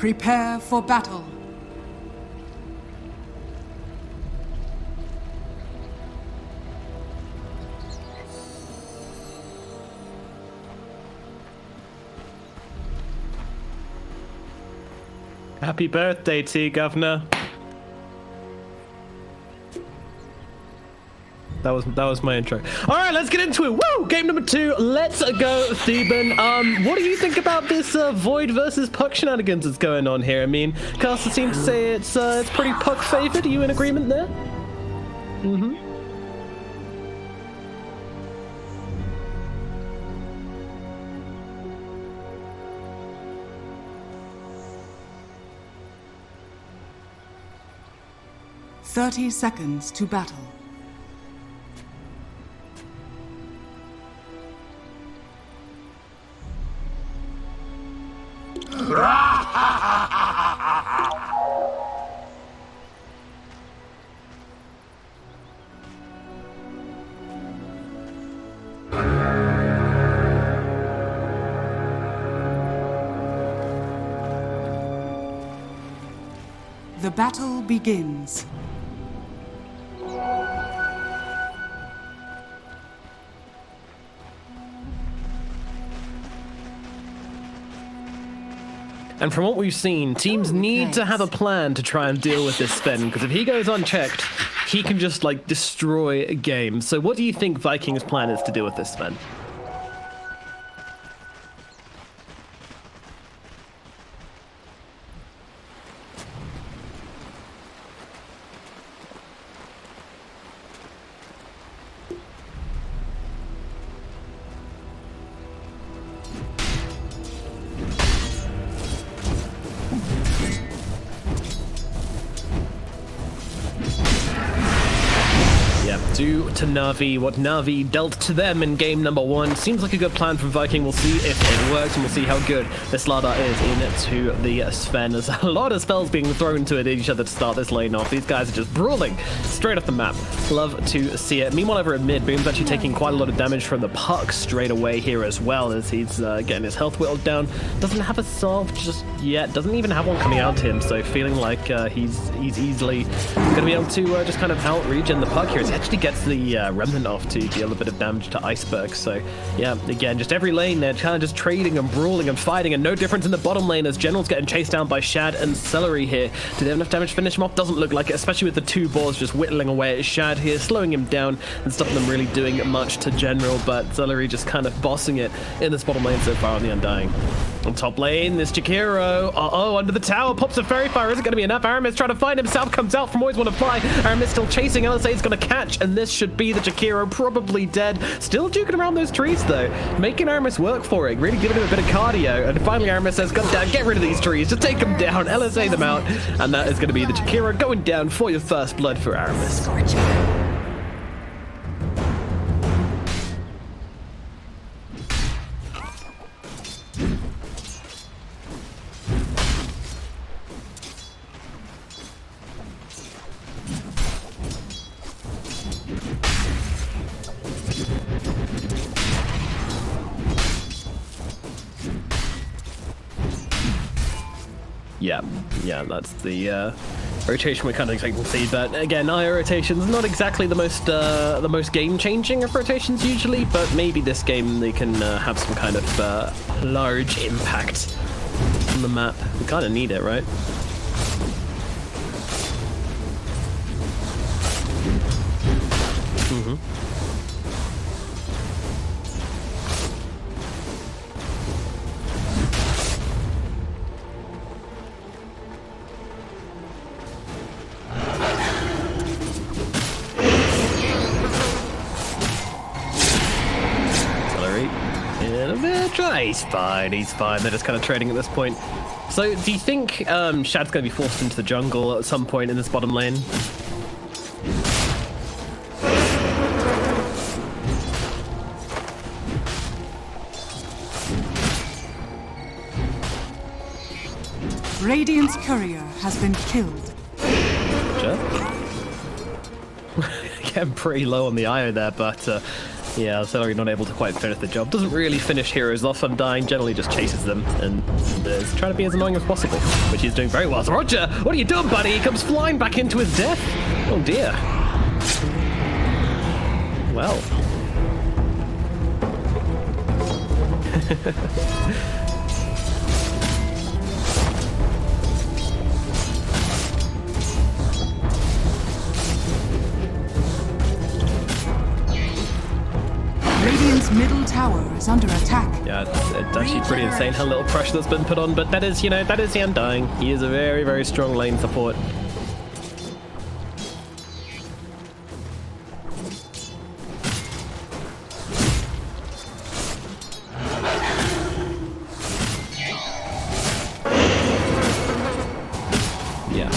Prepare for battle. Happy birthday to you, Governor. That was my intro. All right, let's get into it. Woo! Game number 2. Let's go, Theban. What do you think about this Void versus Puck shenanigans that's going on here? I mean, Caster seems to say it's pretty Puck favored. Are you in agreement there? Mm-hmm. "30 seconds to battle." The battle begins. And from what we've seen, teams need to have a plan to try and deal with this Sven, because if he goes unchecked, he can just, like, destroy a game. So what do you think Viking's plan is to deal with this Sven? Do to Navi what Navi dealt to them in game number 1. Seems like a good plan from Viking. We'll see if it works, and we'll see how good this Slardar is into the Sven. There's a lot of spells being thrown to it each other to start this lane off. These guys are just brawling straight off the map. Love to see it. Meanwhile, over at mid, Boom's actually taking quite a lot of damage from the Puck straight away here as well, as he's getting his health whittled down. Doesn't have a salve just yet. Doesn't even have one coming out to him, so feeling like he's easily going to be able to just kind of out-regen the Puck here. He actually gets the Remnant off to deal a bit of damage to Iceberg. So yeah, again, just every lane they're kind of just trading and brawling and fighting, and no difference in the bottom lane as General's getting chased down by Shad and Celery here. Do they have enough damage to finish him off? Doesn't look like it, especially with the 2 boars just whittling away at Shad here, slowing him down and stopping them really doing much to General, but Celery just kind of bossing it in this bottom lane so far on the Undying. On top lane, this Jakiro. Uh-oh, under the tower, pops a Fairy Fire. Is it going to be enough? Aramis trying to find himself, comes out from Always Want to Fly. Aramis still chasing. LSA is going to catch, and this should be the Jakiro, probably dead. Still duking around those trees, though. Making Aramis work for it, really giving him a bit of cardio. And finally, Aramis says, "God damn, get rid of these trees. Just take them down, LSA them out." And that is going to be the Jakiro going down for your first blood for Aramis. Yeah, that's the rotation we're kind of expecting to see. But again, IO rotation's not exactly the most game-changing of rotations usually, but maybe this game they can have some kind of large impact on the map. We kind of need it, right? Mm-hmm. He's fine. They're just kind of trading at this point. So, do you think Shad's going to be forced into the jungle at some point in this bottom lane? Radiant's courier has been killed. Getting pretty low on the IO there, but Yeah, Celery not able to quite finish the job. Doesn't really finish heroes off. Undying generally just chases them and is trying to be as annoying as possible, which he's doing very well. So Roger, what are you doing, buddy? He comes flying back into his death. Oh dear. Well. Radiant's middle tower is under attack. Yeah, it's actually pretty insane how little pressure that's been put on, but that is, you know, that is the Undying. He is a very, very strong lane support. Yeah.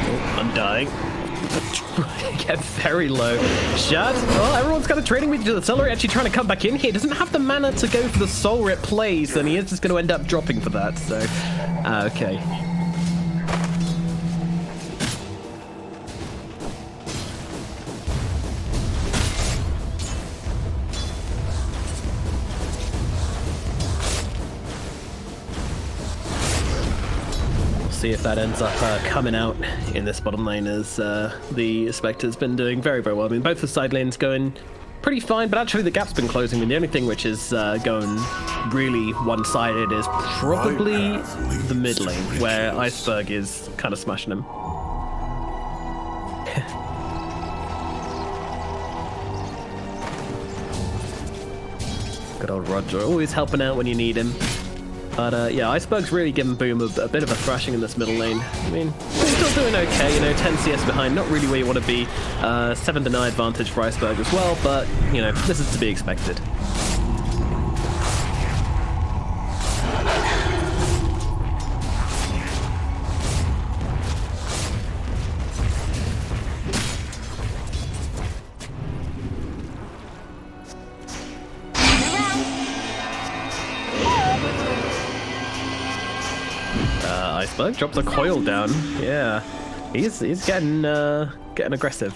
Oh, Undying. Get very low. Shut. Oh, everyone's kind of trading with each other. Celery actually trying to come back in here. Doesn't have the mana to go for the soul rip plays, and he is just going to end up dropping for that. So, okay. See if that ends up coming out in this bottom lane, as the Spectre's been doing very, very well. I mean, both the side lanes going pretty fine, but actually the gap's been closing, and the only thing which is going really one-sided is probably the mid lane, where Iceberg is kind of smashing him. Good old Roger, always helping out when you need him. But yeah, Iceberg's really giving Boom a bit of a thrashing in this middle lane. I mean, he's still doing okay, you know, 10 CS behind, not really where you want to be. 7 deny advantage for Iceberg as well, but, you know, this is to be expected. Iceberg drops a coil down. Yeah, he's getting aggressive.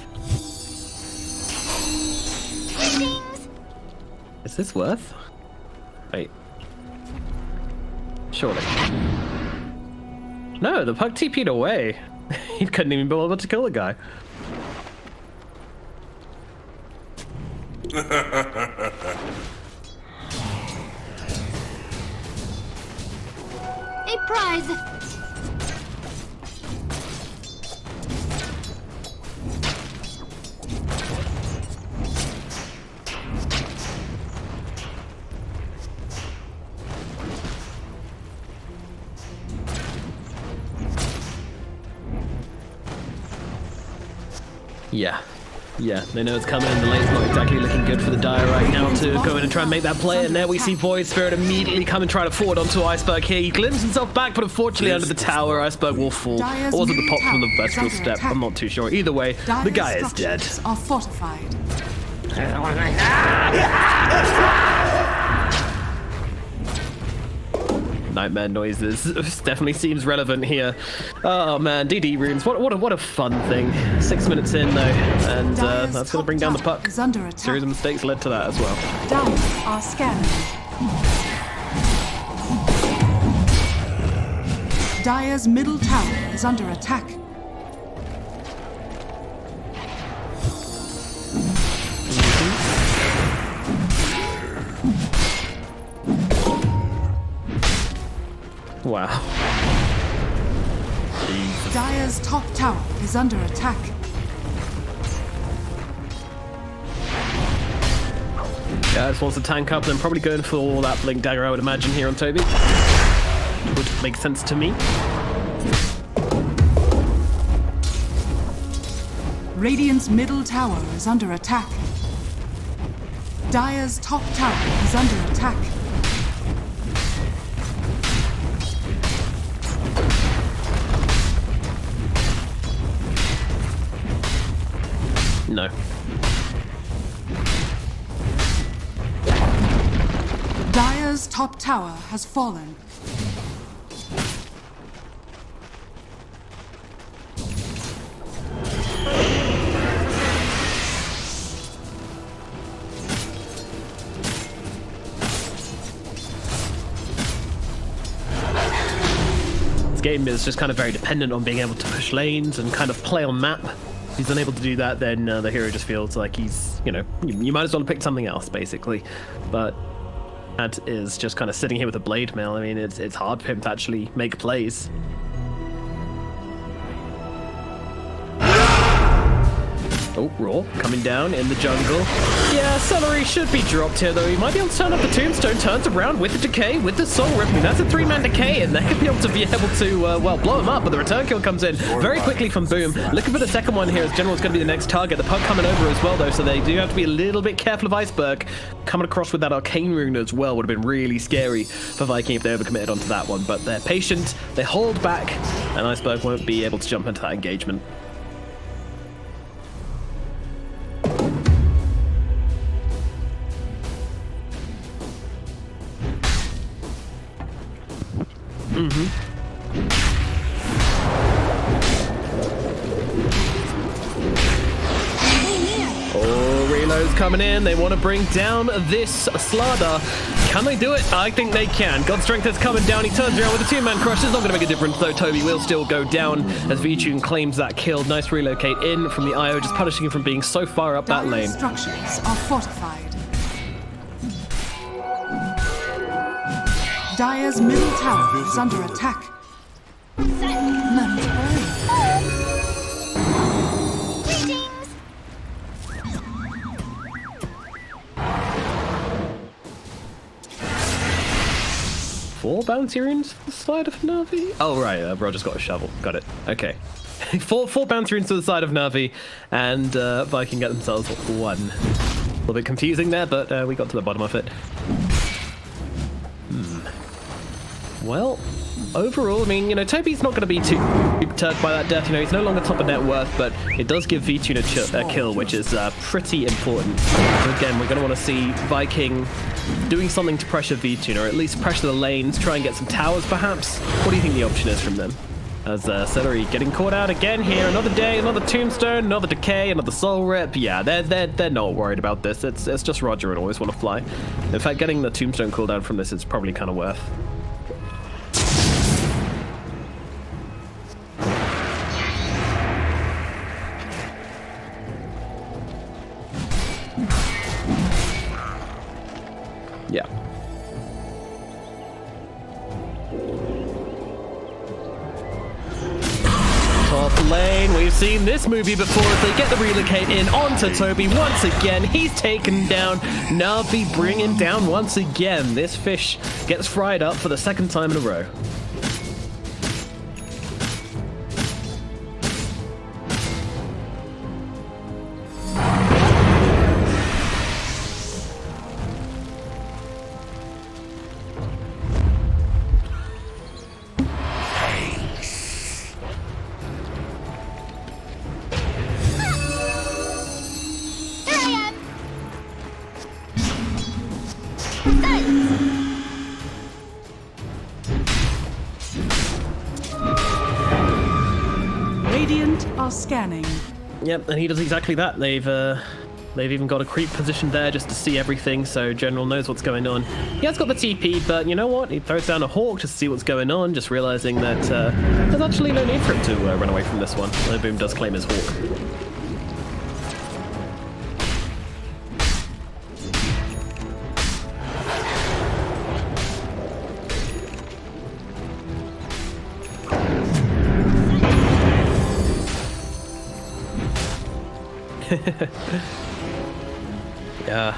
Is this worth? Wait. Surely. No, the pug TP'd away. He couldn't even be able to kill the guy. A prize. Yeah, they know it's coming, and the lane's not exactly looking good for the Dire right now to go in and try and make that play, and there we see Void Spirit immediately come and try to forward onto Iceberg here. He glimpses himself back, but unfortunately under the tower, Iceberg will fall. Or was it the pop from the vertical step? I'm not too sure. Either way, the guy is dead. Are fortified. Nightmare noises definitely seems relevant here. Oh man, DD runes, what a fun thing. 6 minutes in though, and that's gonna bring down the puck. Series of mistakes led to that as well. Dire are scanned. Dire's middle tower is under attack. Wow. Jesus. Dire's top tower is under attack. Yeah, just wants to tank up, and then probably going for all that blink dagger, I would imagine, here on Toby. Would make sense to me. Radiant's middle tower is under attack. Dire's top tower is under attack. No. Dire's top tower has fallen. game is just kind of very dependent on being able to push lanes and kind of play on map. If he's unable to do that, then the hero just feels like he's, you know, you might as well have picked something else, basically. But that is just kind of sitting here with a blade mail. I mean, it's hard for him to actually make plays. Oh, Raw coming down in the jungle. Yeah, Celery should be dropped here, though. He might be able to turn up the Tombstone, turns around with the Decay, with the Soul Rip. I mean, that's a 3-man Decay, and they could be able to, well, blow him up, but the return kill comes in very quickly from Boom. Looking for the second one here, as General's going to be the next target. The Pug coming over as well, though, so they do have to be a little bit careful of Iceberg. Coming across with that Arcane Rune as well would have been really scary for Viking if they overcommitted onto that one, but they're patient, they hold back, and Iceberg won't be able to jump into that engagement. Oh, reloads coming in. They want to bring down this Slardar. Can they do it? I think they can. God Strength is coming down. He turns around with a 2-man crush. It's not going to make a difference, though. Toby will still go down as VTune claims that kill. Nice relocate in from the IO, just punishing him from being so far up that lane. Structures are fortified. Dire's middle tower is under attack. None to worry. Four bounty runes to the side of Navi? Oh, right. Roger's got a shovel. Got it. Okay. four bounty runes to the side of Navi, and Viking get themselves one. A little bit confusing there, but we got to the bottom of it. Well, overall, I mean, you know, Toby's not going to be too perturbed by that death. You know, he's no longer top of net worth, but it does give VTune a kill, which is pretty important. So again, we're going to want to see Viking doing something to pressure VTune, or at least pressure the lanes, try and get some towers, perhaps. What do you think the option is from them? As Celery getting caught out again here. Another day, another Tombstone, another Decay, another Soul Rip. Yeah, they're not worried about this. It's just Roger and always want to fly. In fact, getting the Tombstone cooldown from this is probably kind of worth. Yeah. Top lane, we've seen this movie before as they get the relocate in onto Toby once again. He's taken down. Navi bringing down once again. This fish gets fried up for the second time in a row. Radiant are scanning. Yep, and he does exactly that. They've even got a creep position there just to see everything, so General knows what's going on. He has got the TP, but you know what? He throws down a Hawk just to see what's going on, just realizing that there's actually no need for him to run away from this one. Although Boom does claim his Hawk. Yeah.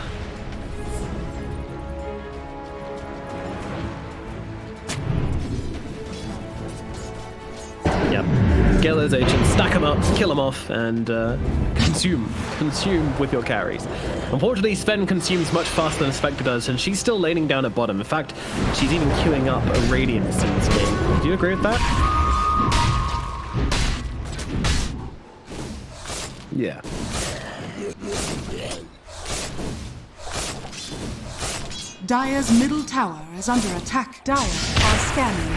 Yep. Get those agents, stack them up, kill them off, and consume with your carries. Unfortunately, Sven consumes much faster than Spectre does, and she's still laning down at bottom. In fact, she's even queuing up a Radiance in this game. Do you agree with that? Yeah. Dire's middle tower is under attack. Dire are scanning.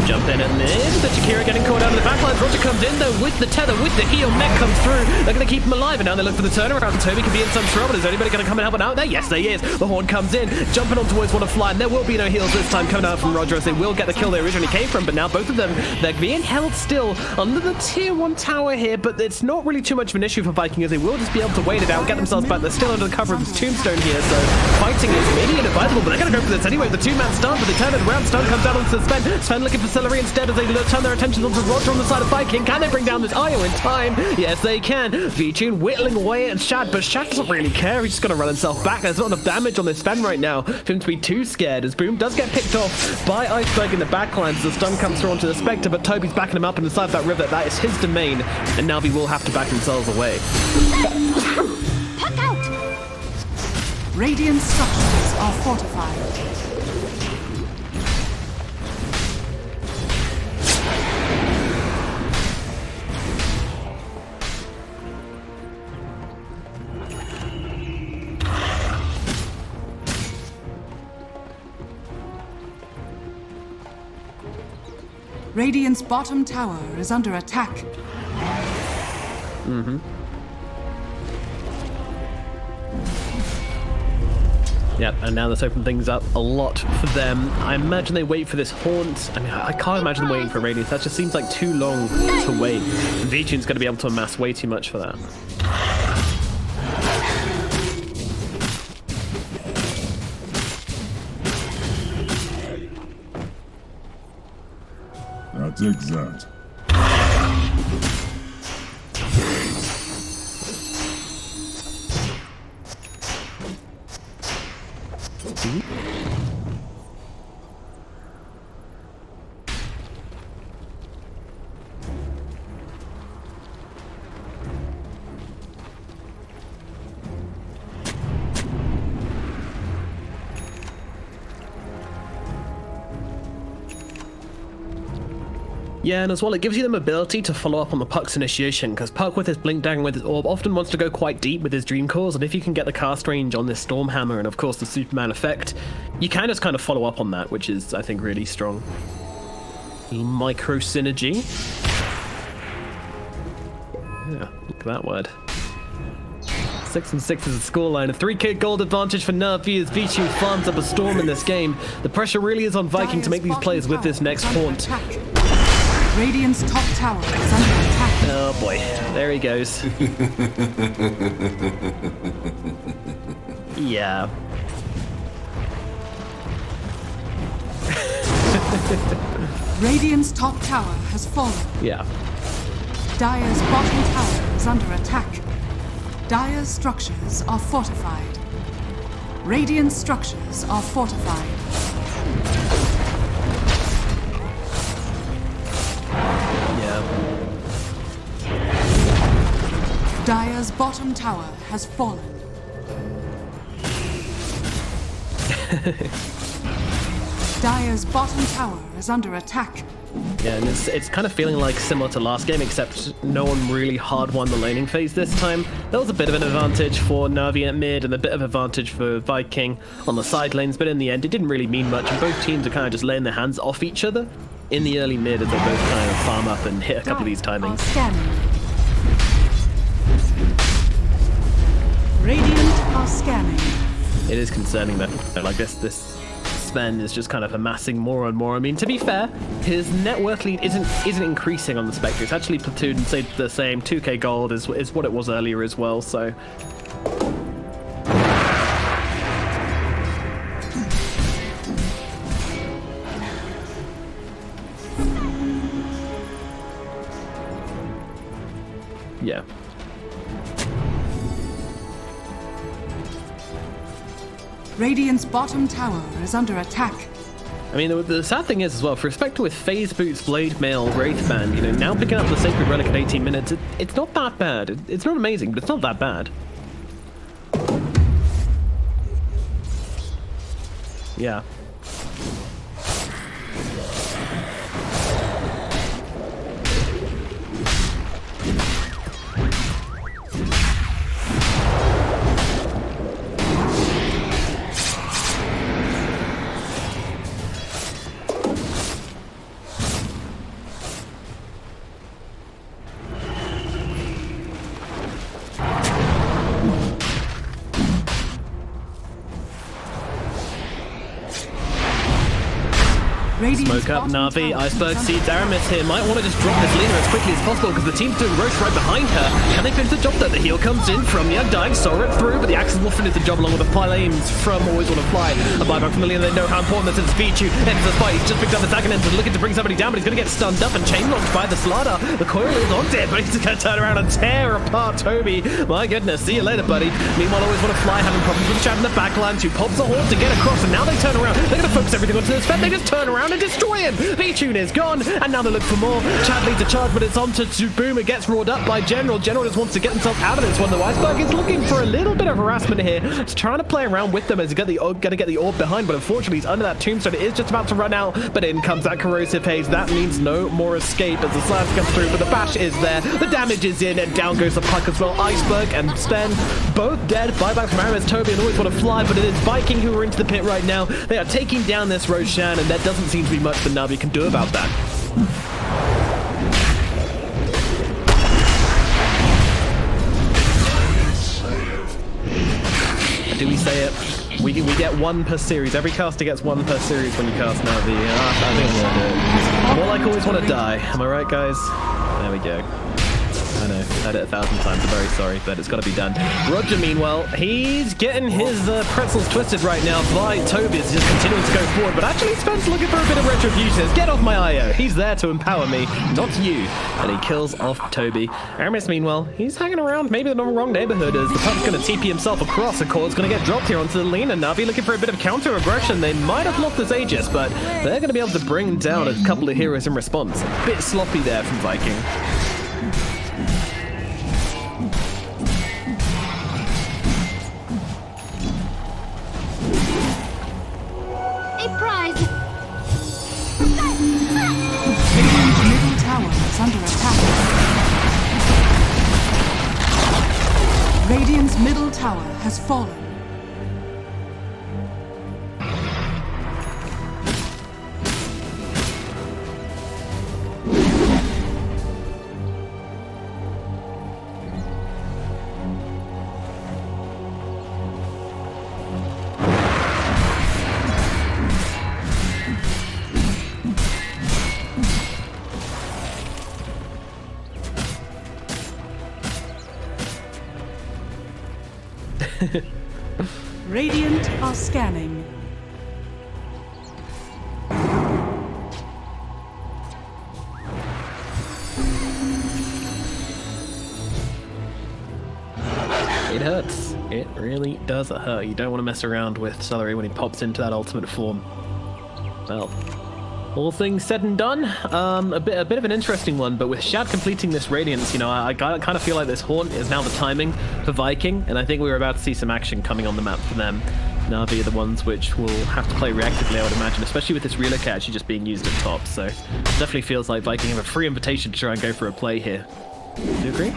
Jump in at mid, but Shakira getting caught out of the backlines. Roger comes in though with the tether, with the heal. Mech comes through. They're going to keep him alive, and now they look for the turnaround. Toby can be in some trouble. Is anybody going to come and help him out there? Yes, there is. The Horn comes in, jumping on towards one of Fly, and there will be no heals this time coming out from Roger as they will get the kill they originally came from, but now both of them, they're being held still under the tier 1 tower here, but it's not really too much of an issue for Viking as they will just be able to wait it out, get themselves back. They're still under the cover of this tombstone here, so fighting is maybe inadvisable, but they're going to go for this anyway. The 2-man stun, but they turn it around. Stun comes down onto Sven. Sven looking for Celery instead as they turn their attention onto Roger on the side of Viking. Can they bring down this IO in time? Yes, they can. V-Tune whittling away at Shad, but Shad doesn't really care. He's just going to run himself back. There's not enough damage on this Sven right now for him to be too scared, as Boom does get picked off by Iceberg in the backlines. The stun comes through onto the Spectre, but Toby's backing him up inside that river. That is his domain, and Navi will have to back themselves away. Puck out! Radiant structures are fortified. Radiant's bottom tower is under attack. Yep, and now that's opened things up a lot for them. I imagine they wait for this haunt. I mean, I can't imagine them waiting for Radiance. That just seems like too long to wait. V-Tune's going to be able to amass way too much for that. That's exact. Yeah, and as well, it gives you the mobility to follow up on the Puck's initiation, because Puck with his Blink Dagger with his Orb often wants to go quite deep with his Dream Cores, and if you can get the cast range on this Stormhammer and of course the Superman effect, you can just kind of follow up on that, which is, I think, really strong. Micro synergy. Yeah, look at that word. 6-6 is the scoreline. A 3k gold advantage for Navi as V2 farms up a storm in this game. The pressure really is on Viking to make these plays with this next haunt. Radiant's top tower is under attack. Oh boy, there he goes. Yeah. Radiant's top tower has fallen. Yeah. Dire's bottom tower is under attack. Dire's structures are fortified. Radiant structures are fortified. Dire's bottom tower has fallen. Dire's bottom tower is under attack. Yeah, and it's kind of feeling like similar to last game, except no one really hard won the laning phase this time. There was a bit of an advantage for Navi at mid and a bit of advantage for Viking on the side lanes, but in the end it didn't really mean much, and both teams are kind of just laying their hands off each other in the early mid as they both kind of farm up and hit a couple of these timings. Radiant are scanning. It is concerning that, like this Sven is just kind of amassing more and more. I mean, to be fair, his net worth lead isn't increasing on the Spectre. It's actually platooned and stayed the same. 2k gold is what it was earlier as well, so... yeah. Radiant's bottom tower is under attack. I mean, the sad thing is as well, for Spectre with Phase Boots, Blade Mail, Wraith Band, you know, now picking up the Sacred Relic at 18 minutes, it's not that bad. It's not amazing, but it's not that bad. Yeah. smoke up Navi. Iceberg sees Aramis here. Might want to just drop this Lina as quickly as possible because the team's doing Roche right behind her. Can they finish the job though? The heal comes in from Young Dying, saw it through, but the Axes will finish the job along with the flames from Always Wanna Fly. A buyback from the Lina, they know how important this is. Vichu enters the fight. He's just picked up the second and looking to bring somebody down, but he's going to get stunned up and chain locked by the Slaughter. The coil is on it, but he's going to turn around and tear apart Toby. My goodness, see you later, buddy. Meanwhile, Always Wanna Fly having problems with Chad in the backline. Who pops the horn to get across, and now they turn around. They're going to focus everything onto this Fed. They just turn around and destroy him. V-Tune is gone, and now they look for more. Chad leads a charge, but it's on to Boom. It gets roared up by General. General just wants to get himself out of this one. The Iceberg is looking for a little bit of harassment here. He's trying to play around with them as he's going to get the orb behind, but unfortunately he's under that tombstone. It is just about to run out, but in comes that corrosive haze. That means no more escape as the slams come through, but the bash is there. The damage is in, and down goes the puck as well. Iceberg and Sven both dead. Buyback from Aramis, Toby, and Always Wanna Fly, but it is Viking who are into the pit right now. They are taking down this Roshan, and there doesn't seem to be much that Navi can do about that. Do we say it? We get one per series. Every caster gets one per series when you cast Navi. I think I'm gonna do it. More like Always Wanna Die. Am I right, guys? There we go. I know, I've heard it 1,000 times, I'm very sorry, but it's got to be done. Roger, meanwhile, he's getting his pretzels twisted right now by Toby. Is just continuing to go forward, but actually Spen's looking for a bit of retribution. Get off my IO. He's there to empower me, not you. And he kills off Toby. Aramis, meanwhile, he's hanging around maybe the wrong neighborhood as the puck's going to TP himself across. The cord's going to get dropped here onto the Lina. Navi looking for a bit of counter-aggression. They might have lost this Aegis, but they're going to be able to bring down a couple of heroes in response. A bit sloppy there from Viking. Under attack. Radiant's middle tower has fallen. Radiant are scanning. It hurts. It really does hurt. You don't want to mess around with Celery when he pops into that ultimate form. Well, all things said and done, a bit of an interesting one, but with Shad completing this Radiance, you know, I kind of feel like this Haunt is now the timing for Viking, and I think we're about to see some action coming on the map for them. Navi are the ones which will have to play reactively, I would imagine, especially with this Relocator actually just being used at top, so it definitely feels like Viking have a free invitation to try and go for a play here. Do you agree?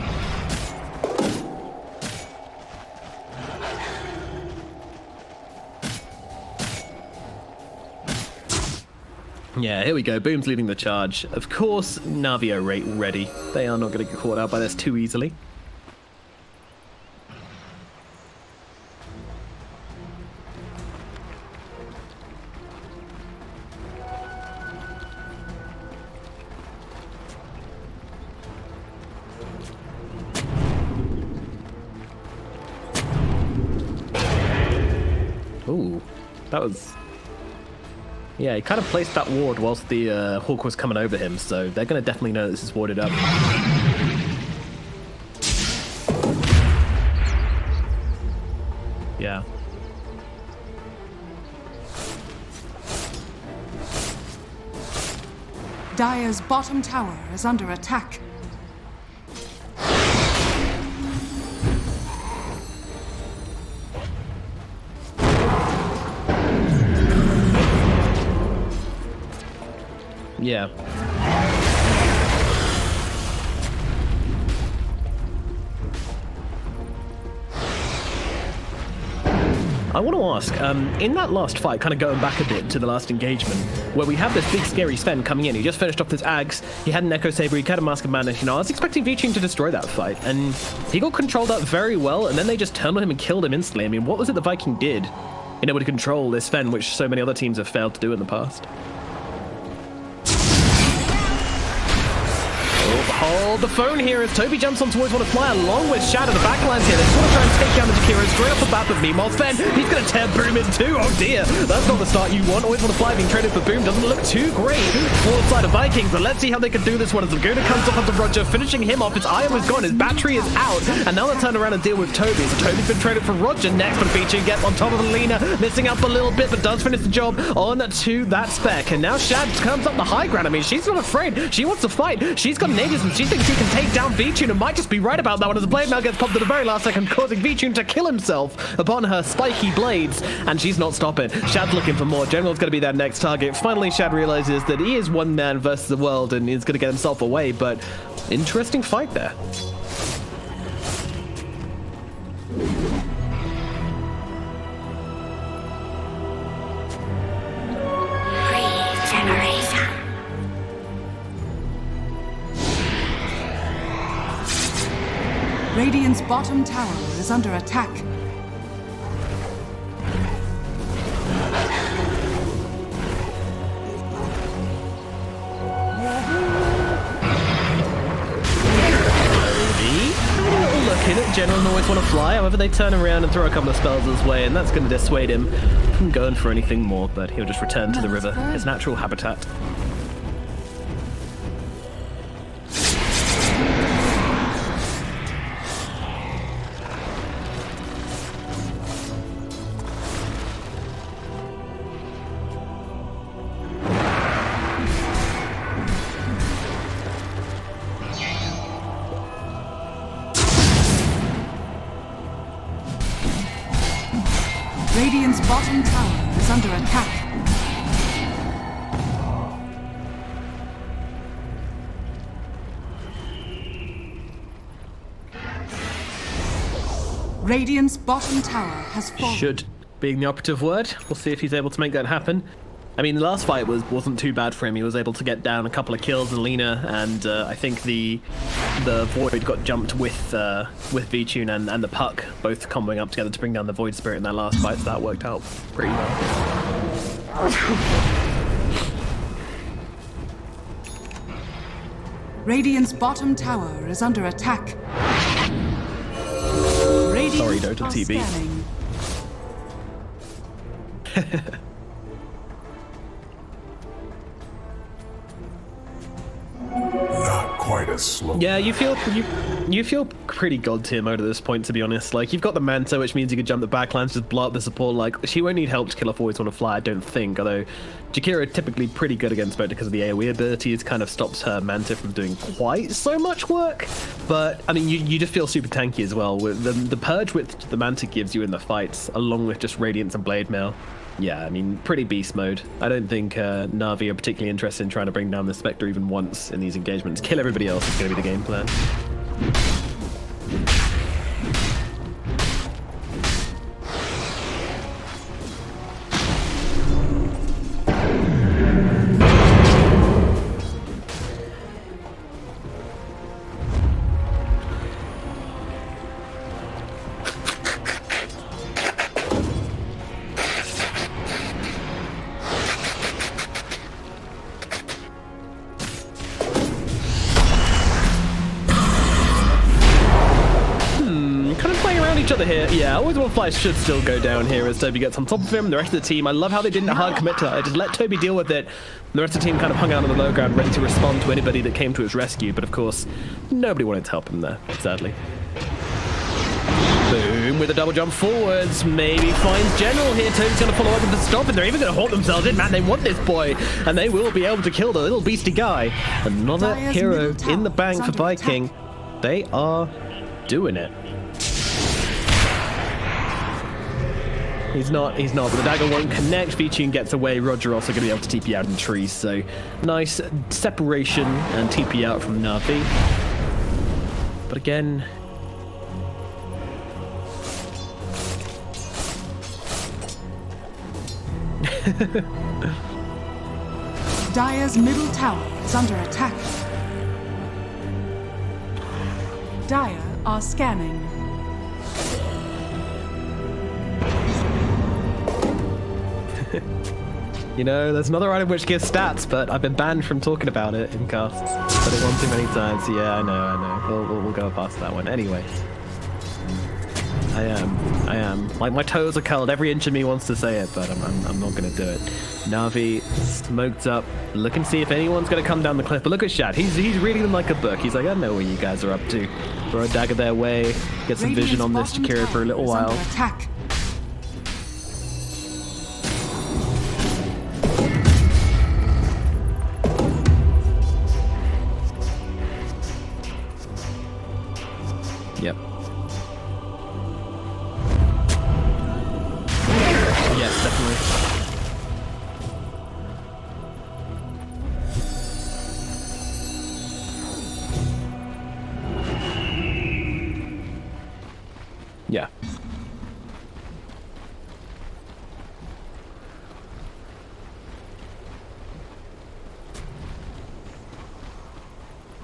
Yeah, here we go. Boom's leading the charge. Of course, Navi are ready. They are not going to get caught out by this too easily. Ooh, that was... Yeah, he kind of placed that ward whilst the Hawk was coming over him, so they're going to definitely know this is warded up. Yeah. Dire's bottom tower is under attack. Yeah. I want to ask, in that last fight, kind of going back a bit to the last engagement, where we have this big scary Sven coming in, he just finished off this Ags, he had an Echo Saber, he had a Mask of Madness, you know, I was expecting V-Tune to destroy that fight, and he got controlled up very well, and then they just turned on him and killed him instantly. I mean, what was it the Viking did in order to control this Sven, which so many other teams have failed to do in the past? hold the phone here as Toby jumps on towards Fly along with Shad in the backlines here. They just want to try and take down the Jakiro straight off the bat, but meanwhile Sven, he's going to tear Boom in too. Oh dear, that's not the start you want. Always Fly being traded for Boom doesn't look too great for the side of Vikings, but let's see how they can do this one as Laguna comes up onto Roger, finishing him off. His iron was gone, his battery is out, and now they'll turn around and deal with Toby. So Toby's been traded for Roger next, but Vici gets on top of Alina, missing up a little bit, but does finish the job on to that spec. And now Shad comes up the high ground. I mean, she's not afraid. She wants to fight. She's got nades and she thinks she can take down V-Tune and might just be right about that one as the blade mail gets popped at the very last second, causing V-Tune to kill himself upon her spiky blades, and she's not stopping. Shad's looking for more. General's going to be their next target. Finally, Shad realizes that he is one man versus the world and he's going to get himself away, but interesting fight there. Radiant's bottom tower is under attack. General always want to fly, however they turn around and throw a couple of spells his way, and that's going to dissuade him from going for anything more, but he'll just return to the river, his natural habitat. Radiant's bottom tower is under attack. Radiant's bottom tower has fallen. Should being the operative word. We'll see if he's able to make that happen. I mean, the last fight wasn't too bad for him. He was able to get down a couple of kills in Lina, and I think the Void got jumped with V-Tune and the Puck, both comboing up together to bring down the Void Spirit in that last fight, so that worked out pretty well. Radiant's bottom tower is under attack. Sorry, Dota TV. Not quite as slow. Yeah, you feel pretty god tier mode at this point, to be honest. Like, you've got the Manta, which means you can jump the backlines, just blow up the support. Like, she won't need help to kill off Always Wanna Fly, I don't think. Although Jakiro typically pretty good against Bo3 because of the AoE abilities, kind of stops her Manta from doing quite so much work. But I mean, you just feel super tanky as well with the purge which the Manta gives you in the fights, along with just Radiance and Blade Mail. Yeah, I mean, pretty beast mode. I don't think Navi are particularly interested in trying to bring down the Spectre even once in these engagements. Kill everybody else is going to be the game plan. Here. Yeah, Always Wanna Fly should still go down here as Toby gets on top of him. The rest of the team, I love how they didn't hard commit to that. They just let Toby deal with it. The rest of the team kind of hung out on the low ground, ready to respond to anybody that came to his rescue. But of course, nobody wanted to help him there, sadly. Boom with a double jump forwards. Maybe finds General here. Toby's going to follow up with the stop, and they're even going to hold themselves in. Man, they want this boy, and they will be able to kill the little beastie guy. Another hero in the bank for Viking. They are doing it. He's not, but the dagger won't connect. V-Tune gets away. Roger also going to be able to TP out in trees, so nice separation and TP out from Navi. But again, Dire's middle tower is under attack. Dire are scanning. You know, there's another item which gives stats, but I've been banned from talking about it in casts. Said it one too many times. Yeah, I know. We'll go past that one. Anyway. I am. My toes are curled. Every inch of me wants to say it, but I'm not going to do it. Navi smoked up. Look and see if anyone's going to come down the cliff. But look at Shad. He's reading them like a book. He's like, I know what you guys are up to. Throw a dagger their way. Get some vision on this Jakiro for a little while. Attack. Yep. Yes, definitely. Yeah.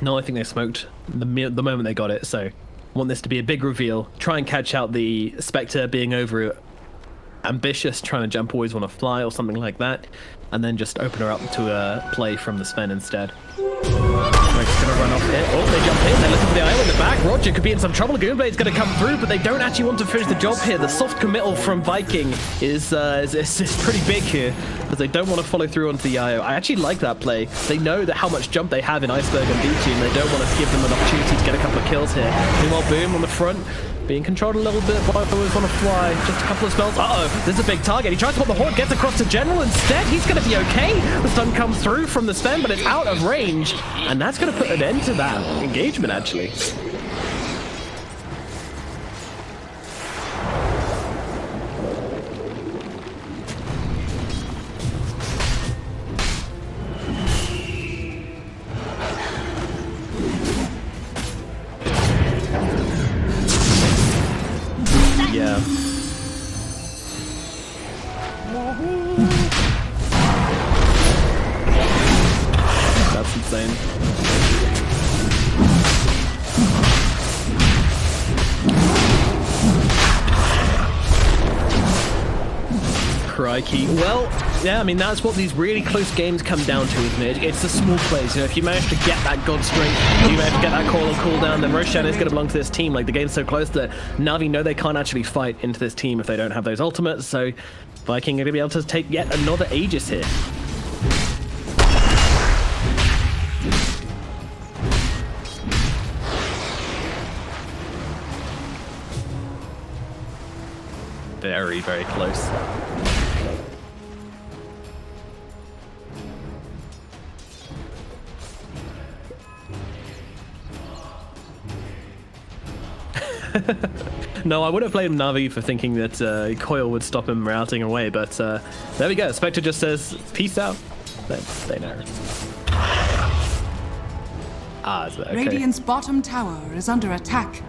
No, I think they smoked the moment they got it, so want this to be a big reveal. Try and catch out the Spectre being over ambitious, trying to jump always want to fly or something like that, and then just open her up to a play from the Sven instead. We're just gonna run off here. Oh, they jump in. They're looking for the island in the back. Roger could be in some trouble. Goonblade's gonna come through, but they don't actually want to finish the job here. The soft committal from Viking is pretty big here, because they don't want to follow through onto the IO. I actually like that play. They know that how much jump they have in Iceberg and Beachy, and they don't want to give them an opportunity to get a couple of kills here. Meanwhile, Boom on the front, being controlled a little bit by always want to fly. Just a couple of spells. Uh-oh, this is a big target. He tries to put the Horde, gets across to General instead. He's going to be okay. The stun comes through from the Sven, but it's out of range. And that's going to put an end to that engagement, actually. Yeah. That's insane. Crikey. Well, yeah, I mean, that's what these really close games come down to, isn't it? It's the small plays. You know, if you manage to get that God Strength, you manage to get that call and cooldown, then Roshan is going to belong to this team. Like, the game's so close that Navi know they can't actually fight into this team if they don't have those ultimates, so Viking are going to be able to take yet another Aegis here. Very, very close. No, I would have played Navi for thinking that Coil would stop him routing away, but there we go. Spectre just says, peace out. They know. Ah, is that okay? Radiant's bottom tower is under attack.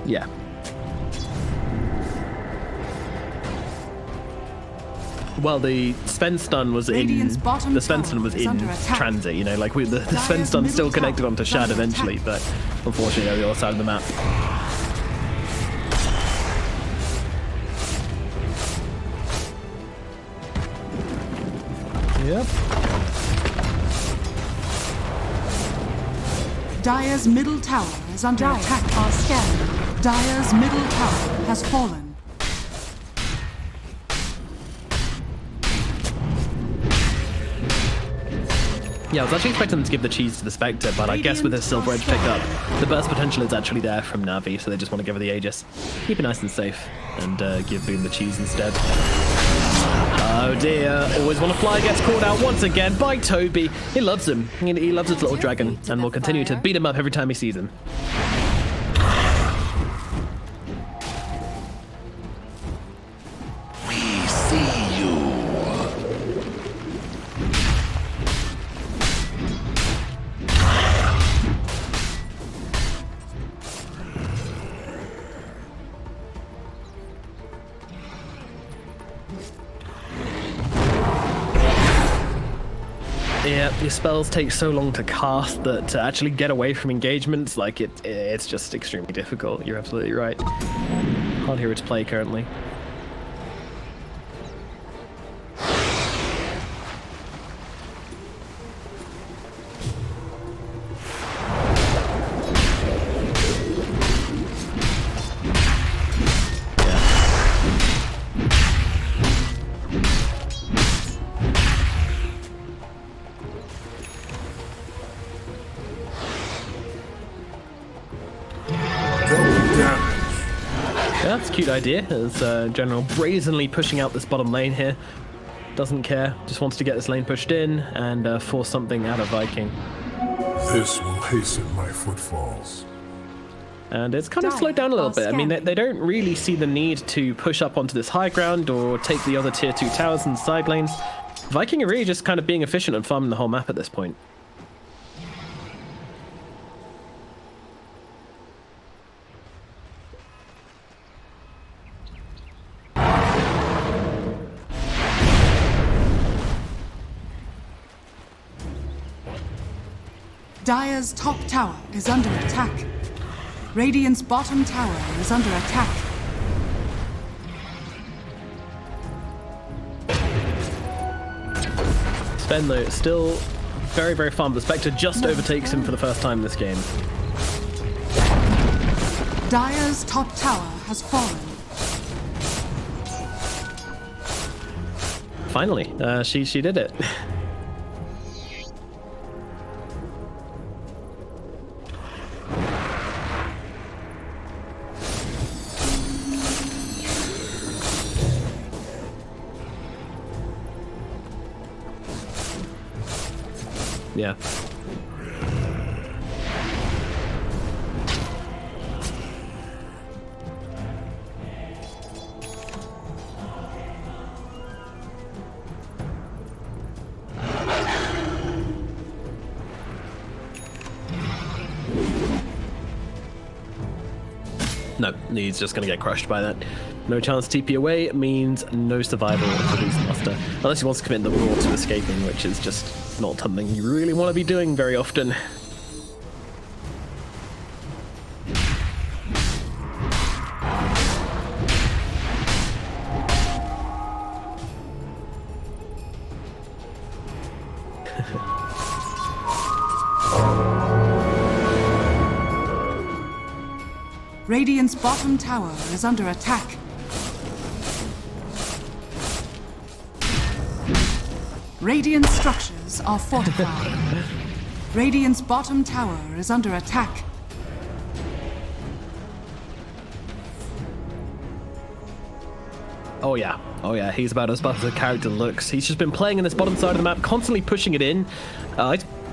Yeah. Well, the Sven stun was Radiant's bottom the Sven stun was in transit, you know, like the Sven stun's still connected onto Shad eventually, but unfortunately they're the other side of the map. Yep. Dire's middle tower is under attack. Are scanned. Dire's middle tower has fallen. Yeah, I was actually expecting them to give the cheese to the Spectre, but I guess with his Silver Edge picked up, the burst potential is actually there from Navi, so they just want to give her the Aegis. Keep it nice and safe, and give Boom the cheese instead. Oh dear, always want to fly gets called out once again by Toby. He loves him. He loves his little dragon, and will continue to beat him up every time he sees him. We see you. Yeah, your spells take so long to cast that to actually get away from engagements, like it's just extremely difficult. You're absolutely right. Hard hero to play currently. Yeah, that's a cute idea. As General brazenly pushing out this bottom lane here. Doesn't care, just wants to get this lane pushed in and force something out of Viking. This will hasten my footfalls. And it's kind of slowed down a little bit. I mean, they don't really see the need to push up onto this high ground or take the other tier 2 towers in the side lanes. Viking are really just kind of being efficient and farming the whole map at this point. Dire's top tower is under attack. Radiant's bottom tower is under attack. Sven, though, still very, very farm. The Spectre just overtakes him for the first time this game. Dire's top tower has fallen. Finally, she did it. Yeah. No, he's just going to get crushed by that. No chance TP away means no survival for Beast Master. Unless he wants to commit the raw to escaping, which is just not something you really want to be doing very often. Radiant's bottom tower is under attack. Radiant structures are fortified. Radiant's bottom tower is under attack. Oh yeah, he's about as buff as a character looks. He's just been playing in this bottom side of the map, constantly pushing it in.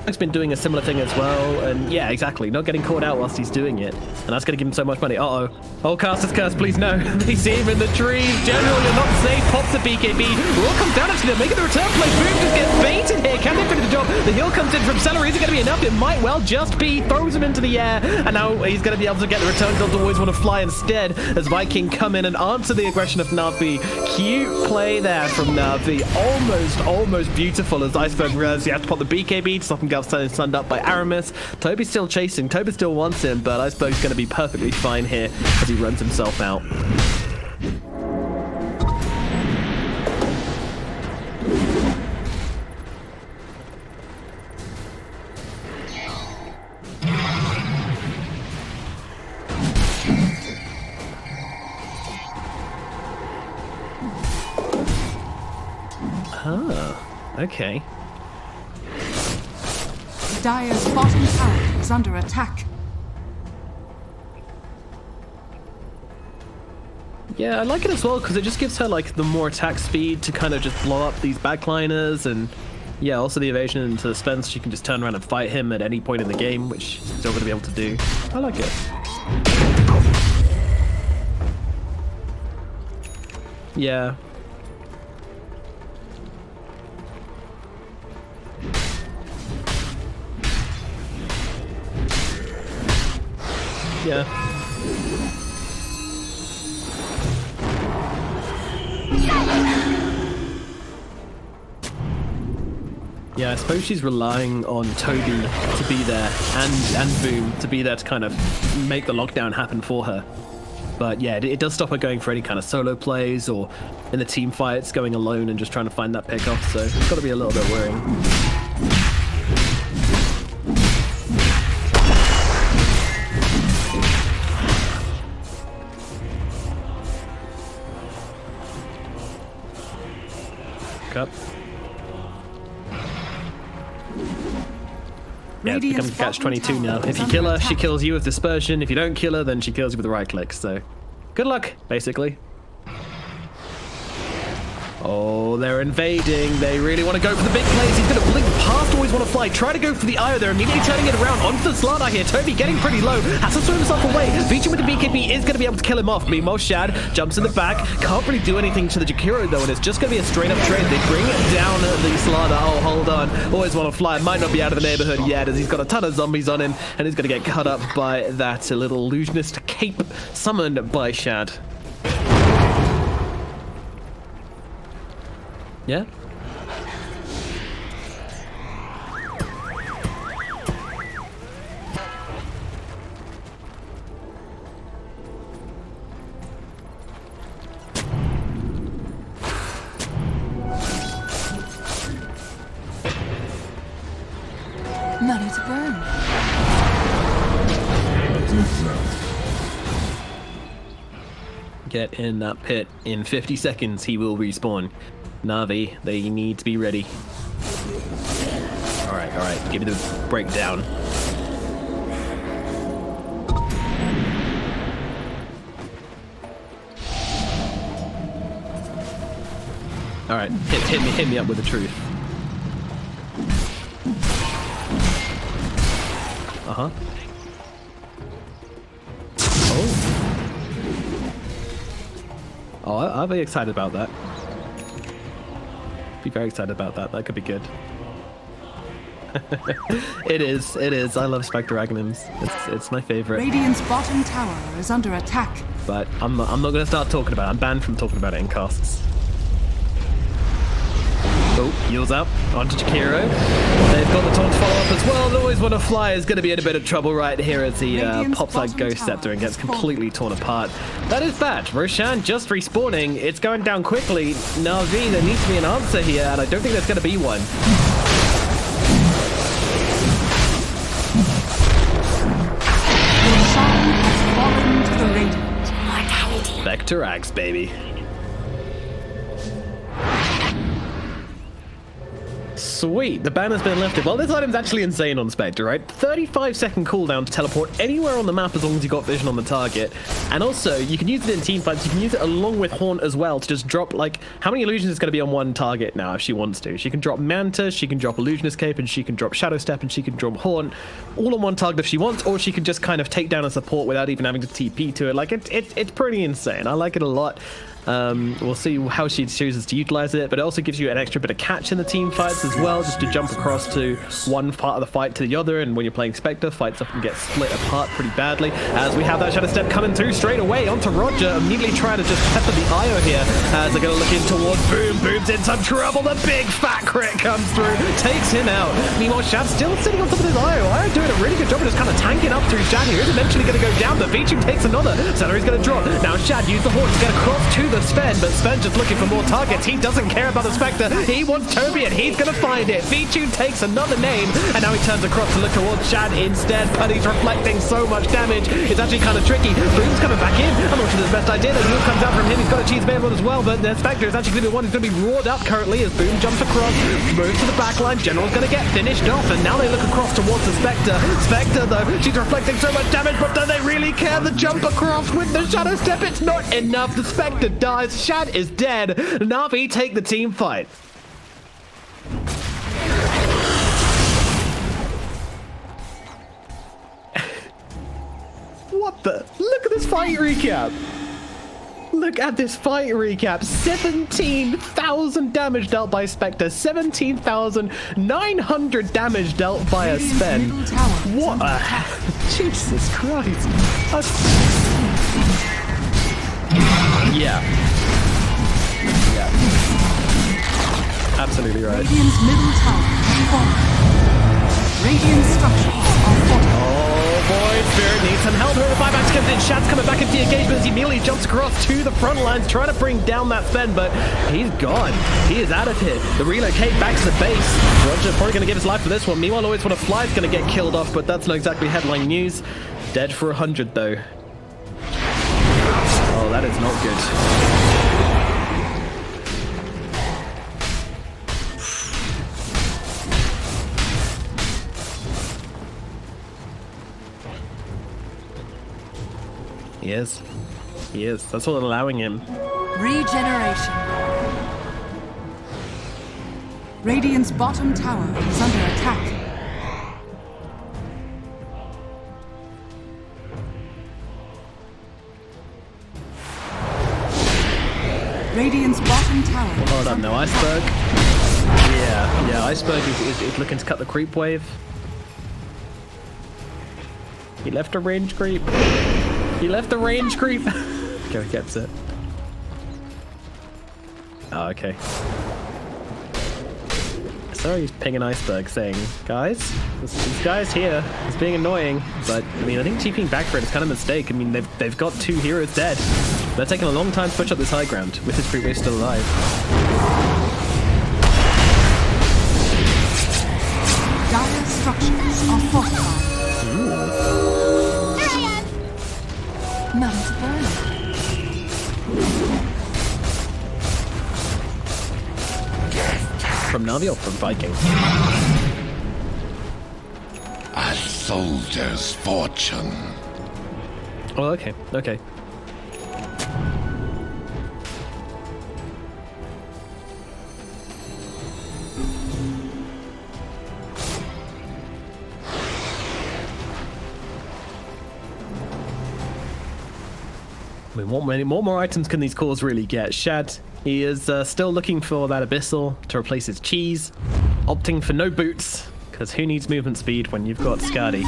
He's been doing a similar thing as well, and yeah, exactly, not getting caught out whilst he's doing it, and that's going to give him so much money. Uh-oh. Oh, Caster's Curse, please no. They see him in the trees. General, you're not safe. Pops the BKB. Will comes down actually, they're making the return play. Boom just gets baited here. Can they finish the job? The heal comes in from Celery. Is it going to be enough? It might well just be. Throws him into the air, and now he's going to be able to get the return. Doesn't always want to fly instead, as Viking come in and answer the aggression of Navi. Cute play there from Navi. Almost beautiful, as Iceberg realizes he has to pop the BKB to stop him get sunned up by Aramis. Toby's still chasing. Toby still wants him, but Iceberg's going to be perfectly fine here as he runs himself out. Ah, okay. Dire's bottom tower is under attack. Yeah, I like it as well because it just gives her like the more attack speed to kind of just blow up these backliners, and yeah, also the evasion into the Spence. She can just turn around and fight him at any point in the game, which she's still going to be able to do. I like it. Yeah. Yeah. Yeah, I suppose she's relying on Toby to be there and Boom to be there to kind of make the lockdown happen for her. But yeah, it does stop her going for any kind of solo plays or in the team fights, going alone and just trying to find that pick off, so it's got to be a little bit worrying. Up. Yeah, it becomes catch 22 now. If you kill her, she kills you with dispersion. If you don't kill her, then she kills you with the right click. So, Good luck, basically. Oh, they're invading. They really want to go for the big plays. He's going to blink past, always want to fly. Try to go for the Io. They're immediately turning it around onto the Slardar here. Toby getting pretty low. Has to swim himself away. Featuring with the BKB is going to be able to kill him off. Meanwhile, Shad jumps in the back. Can't really do anything to the Jakiro, though, and it's just going to be a straight-up trade. They bring down the Slardar. Oh, hold on. Always want to fly. Might not be out of the neighborhood yet, as he's got a ton of zombies on him, and he's going to get cut up by that little illusionist cape summoned by Shad. Yeah? Money to burn. Get in that pit. In 50 seconds, he will respawn. Navi, they need to be ready. All right, give me the breakdown. All right, hit me up with the truth. Uh-huh. Oh, I'll be excited about that. Be very excited about that. That could be good. It is. I love Spectre Aghanims. It's my favorite. Radiant's bottom tower is under attack. But I'm not going to start talking about it. I'm banned from talking about it in casts. Oh, heals up onto Jakiro. They've got the taunt to follow up as well. The Always Want to Fly is going to be in a bit of trouble right here as he pops that Ghost Scepter and gets completely torn apart. That is bad. Roshan just respawning. It's going down quickly. Navi, there needs to be an answer here, and I don't think there's going to be one. Roshan has fallen to the Radiant. Spectre Axe, baby. Sweet, the banner's been lifted. Well, this item's actually insane on Spectre, right? 35-second cooldown to teleport anywhere on the map as long as you got vision on the target. And also, you can use it in teamfights. You can use it along with Haunt as well to just drop, like, how many illusions is going to be on one target now if she wants to? She can drop Manta, she can drop Illusionist Cape, and she can drop Shadow Step, and she can drop Haunt all on one target if she wants, or she can just kind of take down a support without even having to TP to it. Like, it's pretty insane. I like it a lot. We'll see how she chooses to utilize it, but it also gives you an extra bit of catch in the team fights as well, just to jump across to one part of the fight to the other, and when you're playing Spectre, fights often get split apart pretty badly, as we have that Shadow Step coming through straight away onto Roger, immediately trying to just pepper the Io here, as they're going to look in towards Boom. Boom's in some trouble, the big fat crit comes through, takes him out. Meanwhile, Shad's still sitting on top of his Io. Io doing a really good job of just kind of tanking up through Shad here. He's eventually going to go down, but V2 takes another. Celery's going to drop. Now Shad used the Haunt to get across to the Sven, but Sven just looking for more targets. He doesn't care about the Spectre. He wants Toby, and he's going to find it. V2 takes another name, and now he turns across to look towards Shad instead, but he's reflecting so much damage. It's actually kind of tricky. Boom's coming back in. I'm not sure the best idea. The move comes out from him. He's got a cheese available as well, but the Spectre is actually going to be the one who's going to be roared up currently as Boom jumps across, moves to the backline. General's going to get finished off, and now they look across towards the Spectre. Spectre, though, she's reflecting so much damage, but do they really care? The jump across with the Shadow Step, it's not enough. The Spectre dies. Shad is dead. Navi take the team fight. What the? Look at this fight recap. Look at this fight recap. 17,000 damage dealt by Spectre. 17,900 damage dealt by a Sven. What a... Jesus Christ. Yeah. Absolutely right. Radiant's middle tower fallen. Radiant structures are fortified. Oh boy, Spirit needs some help. The buybacks comes in. Shad's coming back into the engagement as he immediately jumps across to the front lines, trying to bring down that Sven, but he's gone. He is out of here. The relocate back to the base. Roger probably going to give his life for this one. Meanwhile, Always Want to Fly is going to get killed off, but that's not exactly headline news. Dead for 100 though. Oh, that is not good. He is. He is. That's all allowing him. Regeneration. Radiant's bottom tower is under attack. Radiant's bottom tower. Hold up, no iceberg. Yeah, iceberg is looking to cut the creep wave. He left a range creep. He left the range creep. Go, gets it. Oh, okay. Sorry, he's pinging iceberg, saying, guys, this guy's here. He's being annoying, but I mean, I think TPing back for it is kind of a mistake. I mean, they've got 2 heroes dead. They're taking a long time to push up this high ground with his creep wave still alive. Dire structures are fortified. Mount burn. From Navi or from Viking? A soldier's fortune. Oh, okay, okay. I mean, what more items can these cores really get? Shad, he is still looking for that Abyssal to replace his cheese, opting for no boots, because who needs movement speed when you've got Skadi?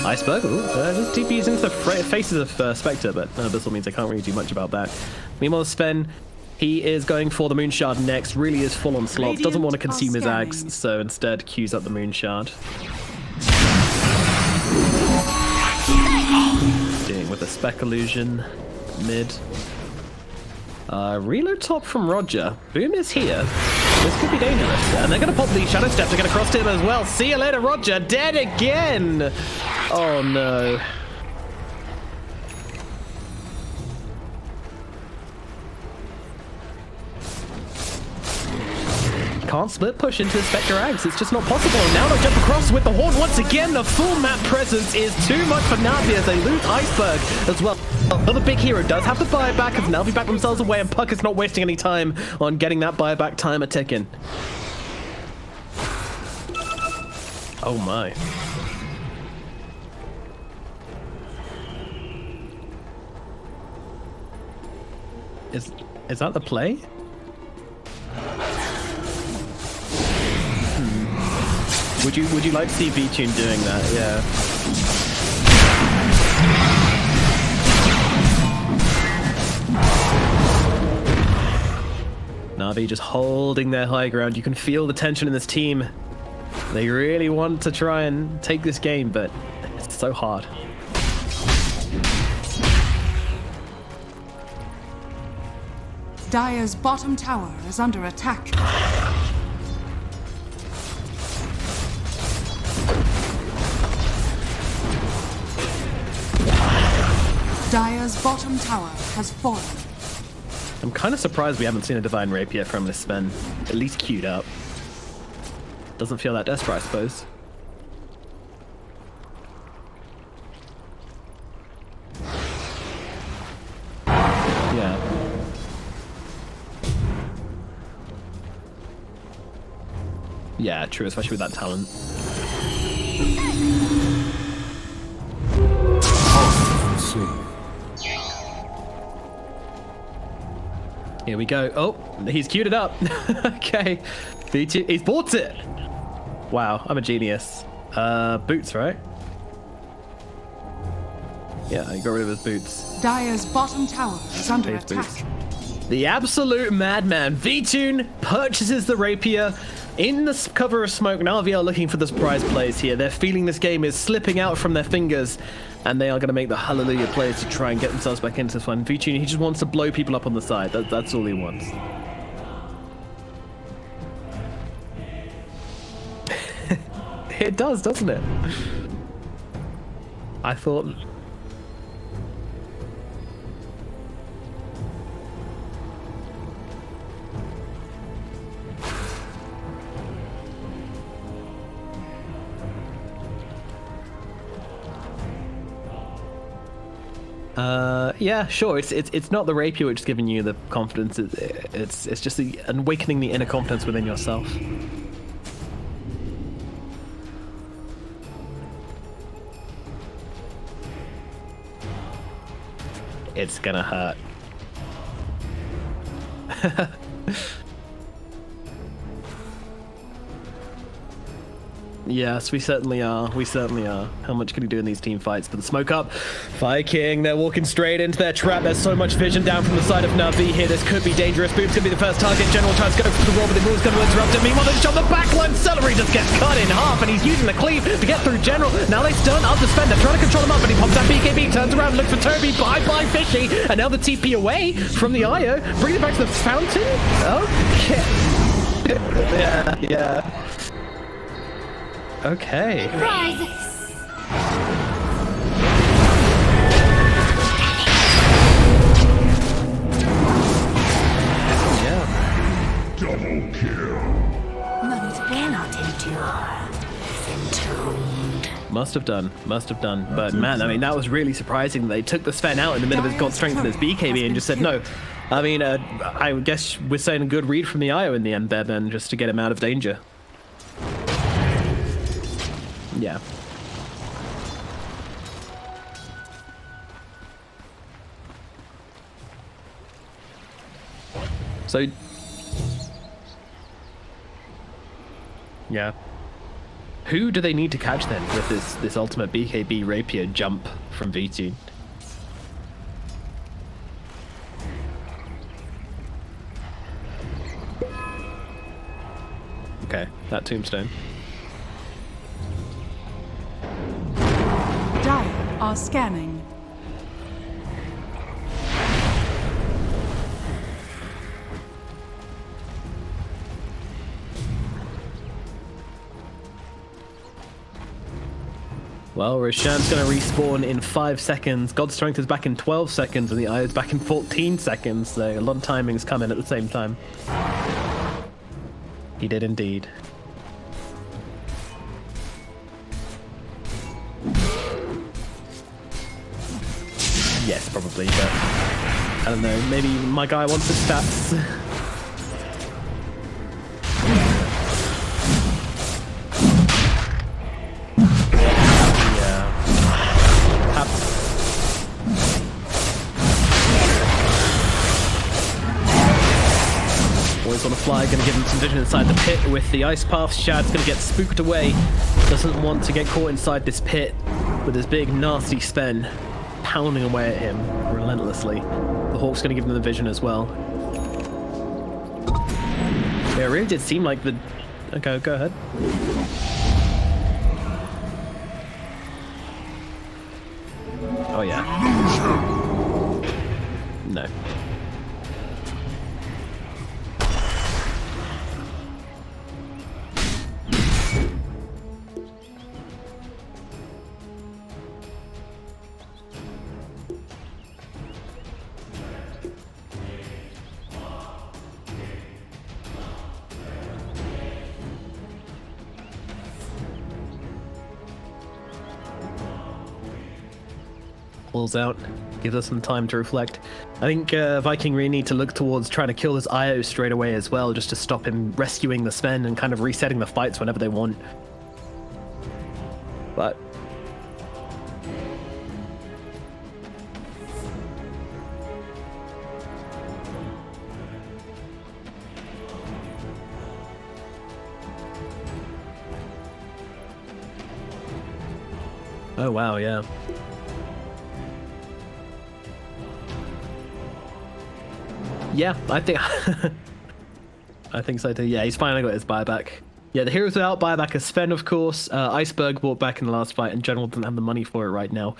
Iceberg, just TPs into the faces of Spectre, but Abyssal means I can't really do much about that. Meanwhile, Sven, he is going for the Moon Shard next, really is full on slots, doesn't want to consume his Ags, so instead queues up the Moon Shard. Dealing with a Spec Illusion. Mid. Reload top from Roger. Boom is here. This could be dangerous. And they're going to pop the Shadow Step to get across to him as well. See you later, Roger. Dead again. Oh, no. Can't split push into Spectre Ags. It's just not possible. And now they'll jump across with the Horn once again. The full map presence is too much for Navi as they lose Iceberg as well. But the big hero does have the buyback as Navi back themselves away, and Puck is not wasting any time on getting that buyback timer ticking. Oh my. Is that the play? Would you like to see VTune doing that? Yeah. Navi just holding their high ground. You can feel the tension in this team. They really want to try and take this game, but it's so hard. Dire's bottom tower is under attack. Dire's bottom tower has fallen. I'm kind of surprised we haven't seen a Divine Rapier from this Sven, at least queued up. Doesn't feel that desperate, I suppose. Yeah. Yeah, true, especially with that talent. Here we go. Oh, he's queued it up. Okay. He's bought it. Wow, I'm a genius. Boots, right? Yeah, he got rid of his boots. Dire's bottom tower is under attack. Boots. The absolute madman. VTune purchases the rapier. In the cover of smoke, Navi are looking for the surprise plays here. They're feeling this game is slipping out from their fingers, and they are going to make the hallelujah plays to try and get themselves back into this one. VTune, he just wants to blow people up on the side. That's all he wants. It does, doesn't it? I thought... Yeah, sure. It's not the rapier which is giving you the confidence. It's just awakening the inner confidence within yourself. It's gonna hurt. Yes, we certainly are. We certainly are. How much can he do in these team fights? But the smoke up. Viking, they're walking straight into their trap. There's so much vision down from the side of Navi here. This could be dangerous. Boom's going to be the first target. General tries to go for the roll, but the move's going to interrupt him. Meanwhile, the shot on the backline. Celery just gets cut in half, and he's using the cleave to get through General. Now they stun up the Sven. They're trying to control him up, but he pops that BKB, turns around, looks for Toby. Bye-bye, Fishy. And now the TP away from the IO. Bring it back to the fountain. Okay. Yeah. Okay. Double kill. Mud cannot endure. Is entombed. Must have done. But man, I mean, that was really surprising. They took the Sven out in the middle of his god strength and his BKB and just said no. I mean, I guess we're saying a good read from the IO in the end there then, just to get him out of danger. Yeah. So, yeah. Who do they need to catch then with this ultimate BKB rapier jump from VODS? Okay, that tombstone. Dire are scanning. Well, Roshan's going to respawn in 5 seconds. God's Strength is back in 12 seconds, and the Eye is back in 14 seconds. So a lot of timings come in at the same time. He did indeed. Yes, probably, but I don't know. Maybe my guy wants his stats. Boys on the fly, going to give him some vision inside the pit with the ice path. Shad's going to get spooked away. Doesn't want to get caught inside this pit with his big nasty Sven pounding away at him relentlessly. The Hawk's going to give him the vision as well. Yeah, it really did seem like the... Okay, go ahead. Oh yeah. No. Pulls out, gives us some time to reflect. I think Viking really need to look towards trying to kill this IO straight away as well, just to stop him rescuing the Sven and kind of resetting the fights whenever they want. But oh wow, yeah. Yeah, I think I think so too. Yeah, he's finally got his buyback. Yeah, the heroes without buyback are Sven, of course. Iceberg bought back in the last fight, and General doesn't have the money for it right now.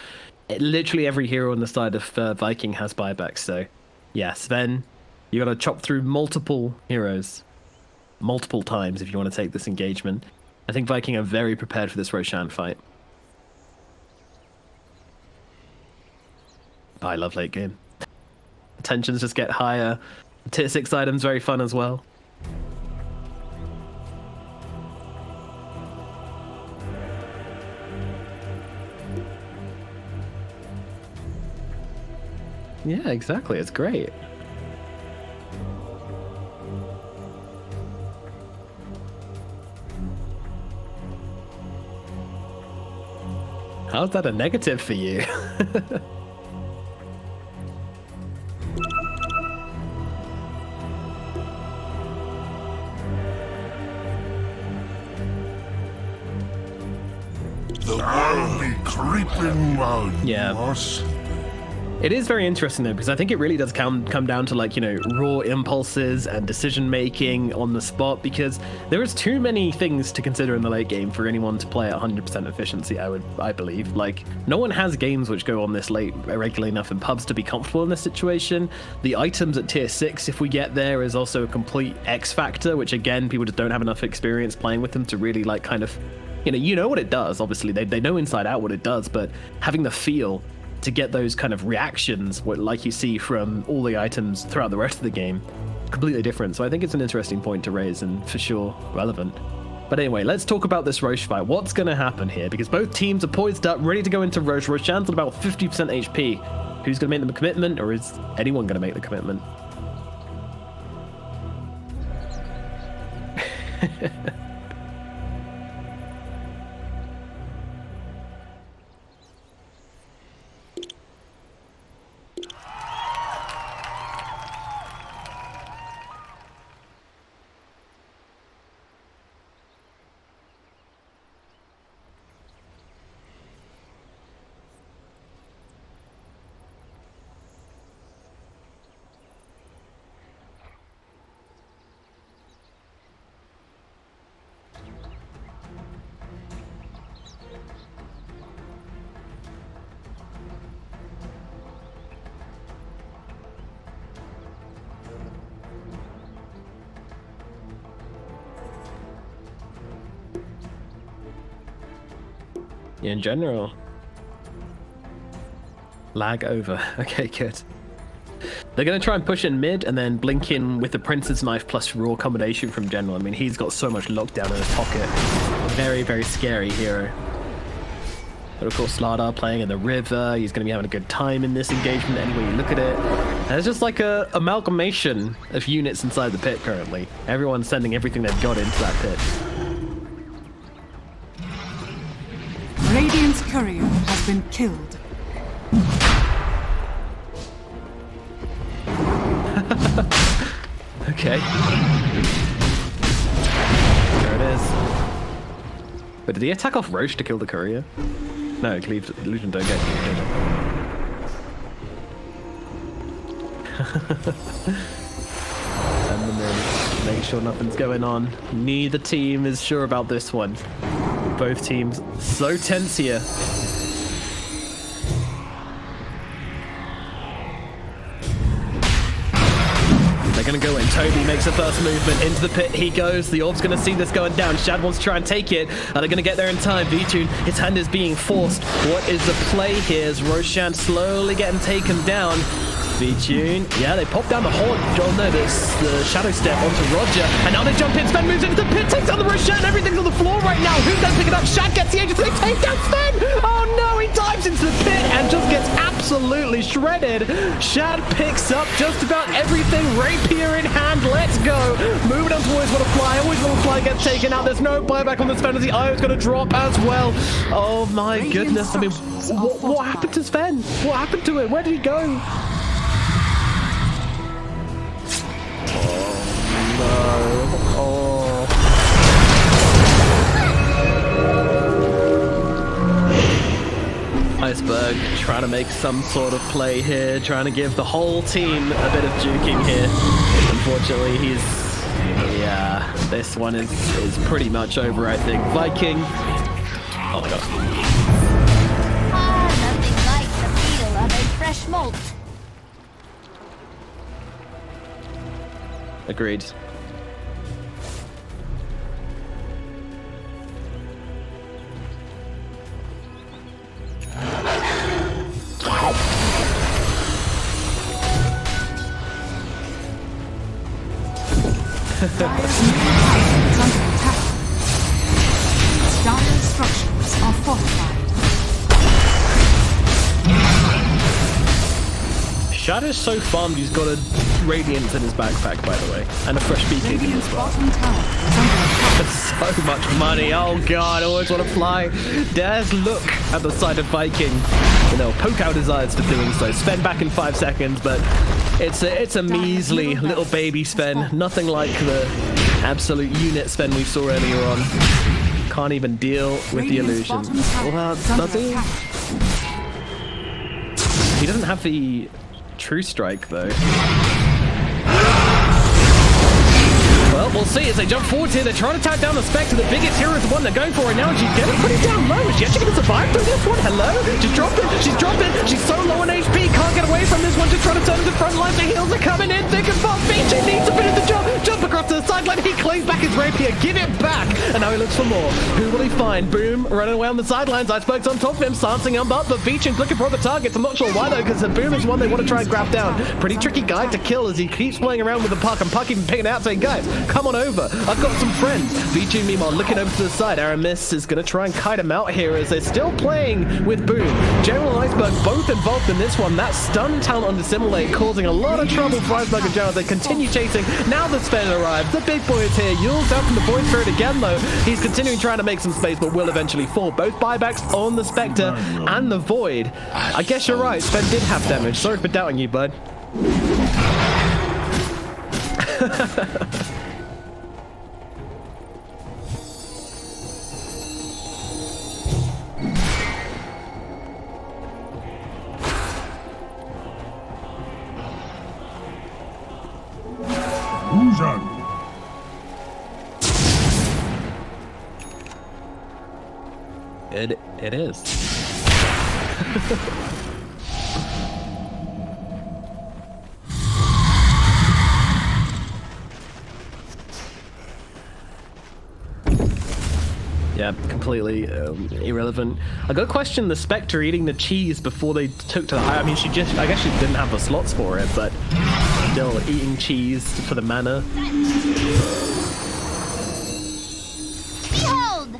Literally every hero on the side of Viking has buybacks. So, yeah, Sven, you got to chop through multiple heroes, multiple times if you want to take this engagement. I think Viking are very prepared for this Roshan fight. I love late game. Tensions just get higher. Tier 6 items very fun as well. Yeah, exactly. It's great. How's that a negative for you? The world be creeping while you Yeah. are sleeping. It is very interesting though, because I think it really does come down to, like, you know, raw impulses and decision making on the spot, because there is too many things to consider in the late game for anyone to play at 100% efficiency. I believe, like, no one has games which go on this late regularly enough in pubs to be comfortable in this situation. The items at tier 6, if we get there, is also a complete X factor, which again, people just don't have enough experience playing with them to really, like, kind of, you know what it does. Obviously they know inside out what it does, but having the feel to get those kind of reactions, like you see from all the items throughout the rest of the game, completely different. So I think it's an interesting point to raise, and for sure relevant. But anyway, let's talk about this Roche fight. What's going to happen here? Because both teams are poised up, ready to go into Roche. Roshan's at about 50% HP. Who's going to make them a commitment, or is anyone going to make the commitment? Yeah, in general. Lag over. Okay, good. They're going to try and push in mid and then blink in with the Prince's Knife plus raw combination from General. I mean, he's got so much lockdown in his pocket. Very, very scary hero. But of course, Slardar playing in the river. He's going to be having a good time in this engagement any way you look at it. And it's just like a amalgamation of units inside the pit currently. Everyone's sending everything they've got into that pit. Radiant's courier has been killed. Okay. There it is. But did he attack off Roche to kill the courier? No, Illusion don't get killed. Send them in. Make sure nothing's going on. Neither team is sure about this one. Both teams so tense here. They're going to go in. Toby makes the first movement into the pit. He goes. The Orb's going to see this going down. Shad wants to try and take it. Are they going to get there in time? V-Tune, his hand is being forced. What is the play here? Is Roshan slowly getting taken down? V-Tune, yeah, they pop down the horde. John there, this the shadow step onto Roger, and now they jump in. Sven moves into the pit, takes down the Roshan. Everything's on the floor right now. Who's going to pick it up? Shad gets the agency. They take down Sven. Oh no, he dives into the pit and just gets absolutely shredded. Shad picks up just about everything. Rapier in hand. Let's go. Moving on to Always Wanna Fly. Always Wanna Fly gets taken out. There's no buyback on the Sven as the Io's going to drop as well. Oh my goodness. I mean, what happened to Sven? What happened to him? Where did he go? Oh. Iceberg trying to make some sort of play here, trying to give the whole team a bit of juking here. Unfortunately, yeah, this one is pretty much over, I think. Viking. Oh my god. Nothing like the feel of a fresh malt. Agreed. Dire's middle tower is under attack. Dire's structures are fortified. Shad is so farmed, he's got a Radiance in his backpack, by the way, and a fresh beacon Radiant's as well. bottom tower is under attack. That's so much money. Oh god, I always want to fly. Dares look at the sight of Viking. You know, poke out his eyes for doing so. Spend back in 5 seconds, but it's a measly little baby spend. Nothing like the absolute unit spend we saw earlier on. Can't even deal with the Radiant's illusion. bottom tower Well, is under does he? attack. He doesn't have the True Strike though. Well, we'll see as they jump forward here. They're trying to tag down the Spectre. The biggest hero is the one they're going for right now. And she's getting pretty down low. Is she actually going to survive through this one? Hello? She's dropping. She's dropping. She's so low on HP. Can't get away from this one. Just trying to turn to the front line. The heals are coming in thick and fast. BJ needs to finish the jump. Jump across to the sideline. He claims back his rapier. Give it back. And now he looks for more. Who will he find? Boom running away on the sidelines. Iceberg's on top of him. Sancing him up. But Beechin's looking for other targets. I'm not sure why though, because the Boom is one they want to try and grab down. Pretty tricky guy to kill as he keeps playing around with the puck. And Puck even picking it out saying, guys, come on over. I've got some friends. VG meanwhile looking over to the side. Aramis is going to try and kite him out here as they're still playing with Boom. General and Iceberg both involved in this one. That stun talent on Dissimulate causing a lot of trouble for Iceberg and General as they continue chasing. Now the Sven arrives. The big boy is here. Yule's out from the Void Spirit again though. He's continuing trying to make some space but will eventually fall. Both buybacks on the Spectre and the Void. I guess you're right. Sven did have damage. Sorry for doubting you, bud. It is. Yeah, completely irrelevant. I got to question the Spectre eating the cheese before they took to the high. I mean, I guess she didn't have the slots for it, but still eating cheese for the mana. Behold!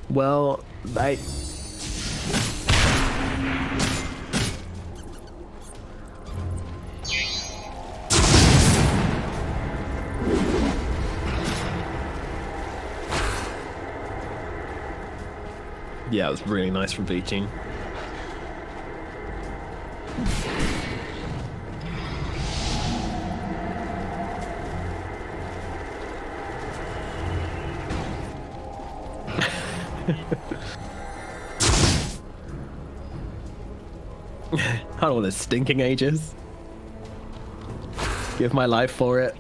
Well, yeah, it was really nice from Beeching. I don't want the stinking ages. Give my life for it.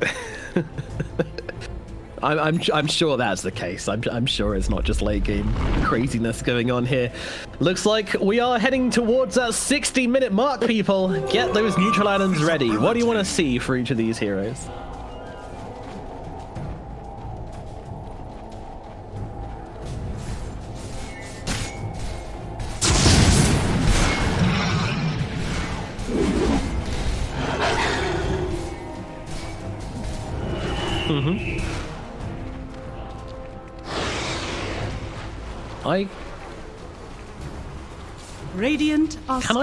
I'm sure that's the case. I'm sure it's not just late game craziness going on here. Looks like we are heading towards that 60-minute mark, people. Get those neutral items ready. What do you want to see for each of these heroes? Radiant are Can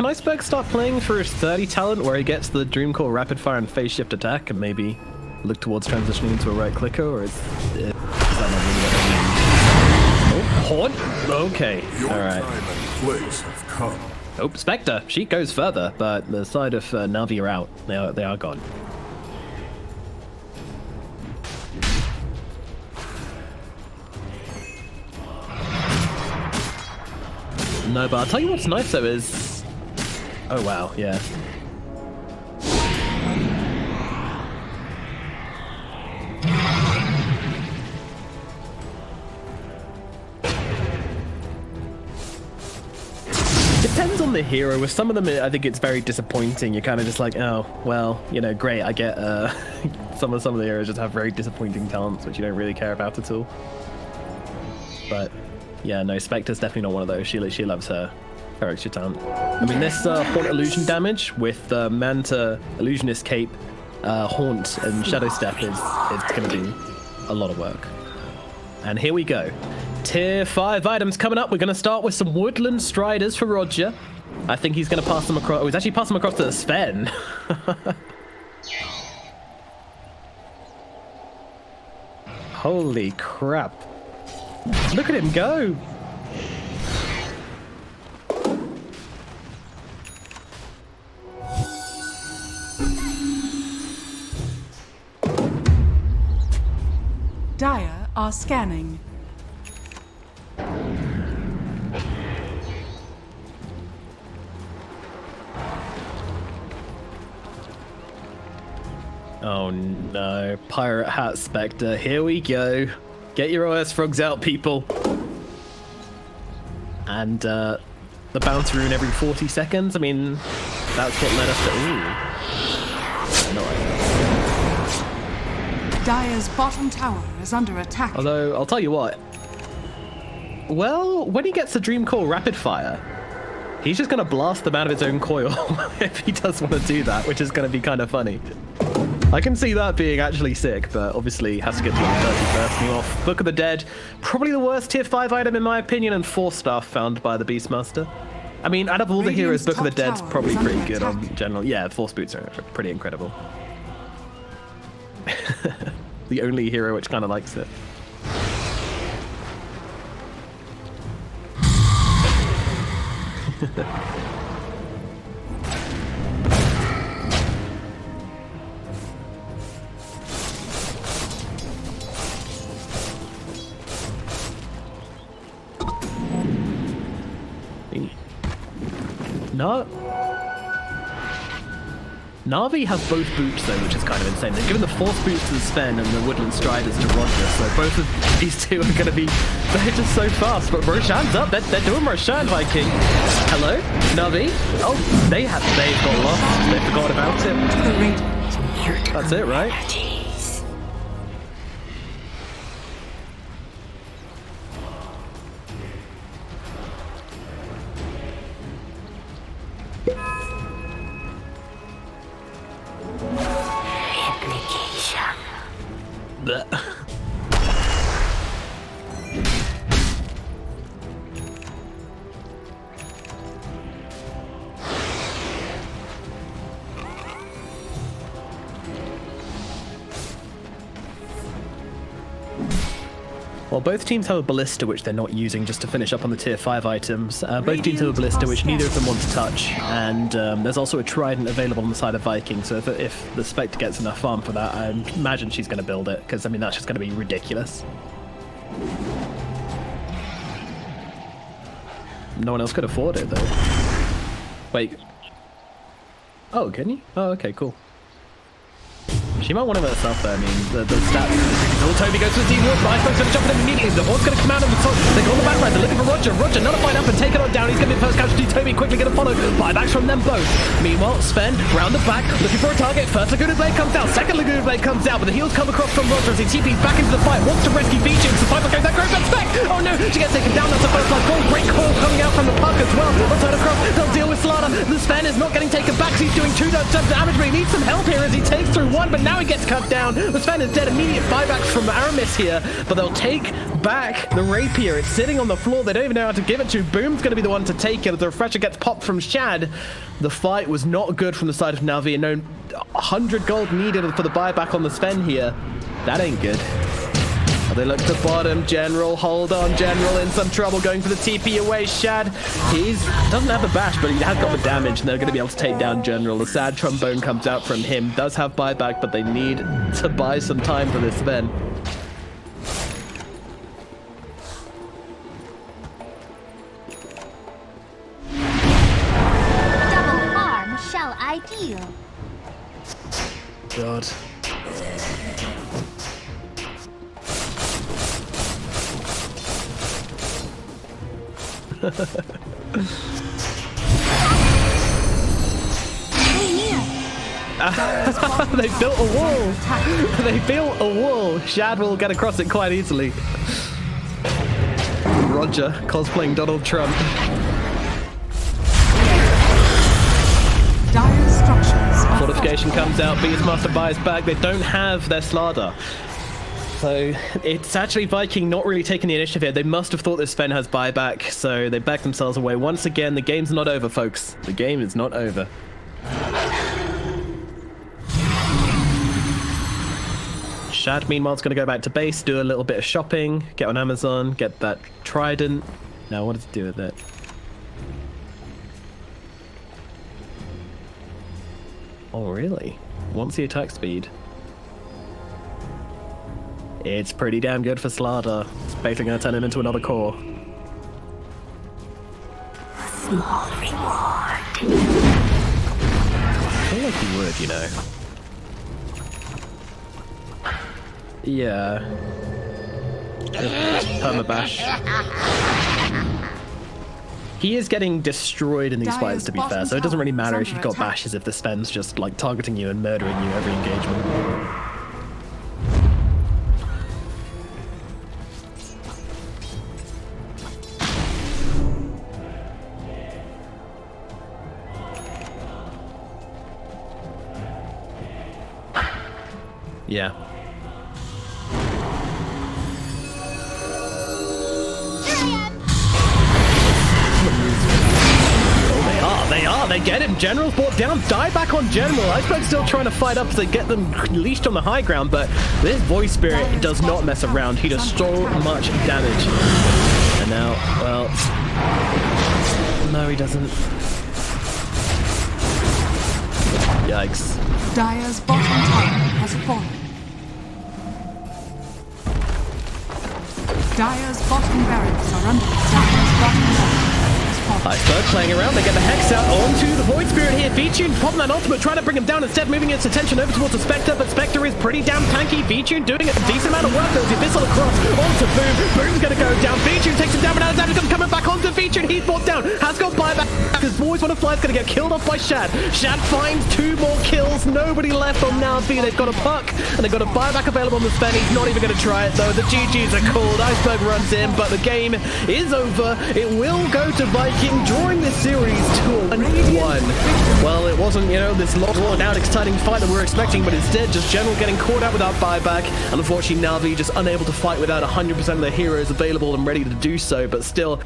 Iceberg start playing for his 30 talent where he gets the Dreamcore Rapid Fire and Phase Shift attack and maybe look towards transitioning into a right clicker, or is that not really what I mean? Oh, Haunt? Okay, alright. Time and place have come. Oh, Spectre, she goes further, but the side of Navi are out. They are gone. No, but I'll tell you what's nice though is... Oh wow, yeah. Depends on the hero. With some of them, I think it's very disappointing. You're kind of just like, oh, well, you know, great. I get some of the heroes just have very disappointing talents, which you don't really care about at all. But yeah, no, Spectre's definitely not one of those. She loves her extra talent. I mean, this Haunt illusion damage with Manta Illusionist Cape, Haunt, and Shadow Step is going to be a lot of work. And here we go. Tier 5 items coming up. We're going to start with some Woodland Striders for Roger. I think he's going to pass them across. Oh, he's actually passing them across to the Sven. Holy crap. Look at him go. Dire are scanning. Oh no, Pirate Hat Spectre, here we go. Get your OS frogs out, people. And the bounce rune every 40 seconds, I mean, that's what led us to... Ooh. No idea. Dire's bottom tower is under attack. Although, I'll tell you what. Well, when he gets the Dream Core Rapid Fire, he's just going to blast them out of his own coil if he does want to do that, which is going to be kind of funny. I can see that being actually sick, but obviously has to get to 30 first. New off Book of the Dead, probably the worst tier 5 item in my opinion, and 4 star found by the Beastmaster. I mean, out of all the heroes, Book of the Dead's probably pretty good on general. Yeah, Force Boots are pretty incredible. The only hero which kind of likes it. No. Navi has both boots though, which is kind of insane. They've given the Force boots to the Sven and the Woodland Striders to Roger, so both of these two are going to be, they're just so fast. But Roshan's up, they're doing Roshan, Viking. Hello, Navi? Oh, they've got lost, they forgot about it. That's it, right? Well, both teams have a Ballista, which they're not using just to finish up on the tier 5 items. Both teams have a Ballista, which neither of them want to touch. And there's also a Trident available on the side of Viking, so if the Spectre gets enough farm for that, I imagine she's going to build it, because, I mean, that's just going to be ridiculous. No one else could afford it, though. Wait. Oh, can you? Oh, okay, cool. She might want him herself there, I mean, the stats. Little Toby goes to the D-Ward, but Iceberg's going to jump at him immediately. The Hord's going to come out of the top. They go on the backline, they're looking for Roger. Roger nullified up and taken on down. He's going to be the first casualty. Toby quickly going to follow. Buybacks from them both. Meanwhile, Sven, round the back, looking for a target. First Laguna Blade comes out, second Laguna Blade comes out, but the heals come across from Roger as he TP's back into the fight. Wants to rescue Beeching. Survivor goes that grows that spec. Oh no, she gets taken down. That's the first line call. Great call coming out from the puck as well. Let's turn across. They'll deal with Slaughter. The Sven is not getting taken back. He's doing 2 damage, but he needs some help here as he takes through 1, but now he gets cut down. The Sven is dead. Immediate buybacks from Aramis here, but they'll take back the rapier. It's sitting on the floor. They don't even know how to give it to. Boom's going to be the one to take it. The refresher gets popped from Shad. The fight was not good from the side of Navi, and no 100 gold needed for the buyback on the Sven here. That ain't good. They look to bottom. General, hold on. General in some trouble, going for the TP away. Shad, doesn't have the bash, but he has got the damage, and they're going to be able to take down General. The sad trombone comes out from him. Does have buyback, but they need to buy some time for this Sven. Double harm shall I deal? God. They built a wall. They built a wall. Shad will get across it quite easily. Roger cosplaying Donald Trump. Dire structures. Fortification comes out. Beastmaster buys back. They don't have their Slaughter. So it's actually Viking not really taking the initiative here. They must have thought this Sven has buyback, so they backed themselves away. Once again, the game's not over, folks. The game is not over. Shad, meanwhile, is going to go back to base, do a little bit of shopping, get on Amazon, get that trident. Now, what does it do with it? Oh, really? Wants the attack speed. It's pretty damn good for Slardar. It's basically going to turn him into another core. Small reward. I feel like he would, you know. Yeah. Permabash. He is getting destroyed in these fights, to be fair, so it doesn't really matter if you've got bashes if the Sven's just like targeting you and murdering you every engagement. Yeah. They get him. General's brought down. Die back on General. Iceberg's still trying to fight up to get them leashed on the high ground, but this Voice Spirit does not mess around. He does so much damage. And now, well, no, he doesn't. Yikes. Dire's bottom tower has fallen. Dire's bottom barracks are under attack. Dire's bottom tower has fallen. Iceberg playing around, they get the Hex out onto the Void Spirit here. V-Tune popping that ultimate, trying to bring him down, instead moving its attention over towards the Spectre, but Spectre is pretty damn tanky. V-Tune doing a decent amount of work, though. The Abyssal across onto Boom. Boom's gonna go down. V-Tune takes him down, but now Adam's coming back onto V-Tune. He's brought down, has got buyback, because Boys Wanna Fly is gonna get killed off by Shad. Shad finds 2 more kills, nobody left on Navi. They've got a puck, and they've got a buyback available on the Sven. He's not even gonna try it, though. The GGs are called. Iceberg runs in, but the game is over. It will go to Viking, drawing this series to a 1-1. Well, it wasn't, you know, this long, drawn-out, exciting fight that we were expecting, but instead just General getting caught out without buyback, and unfortunately Navi just unable to fight without 100% of their heroes available and ready to do so, but still,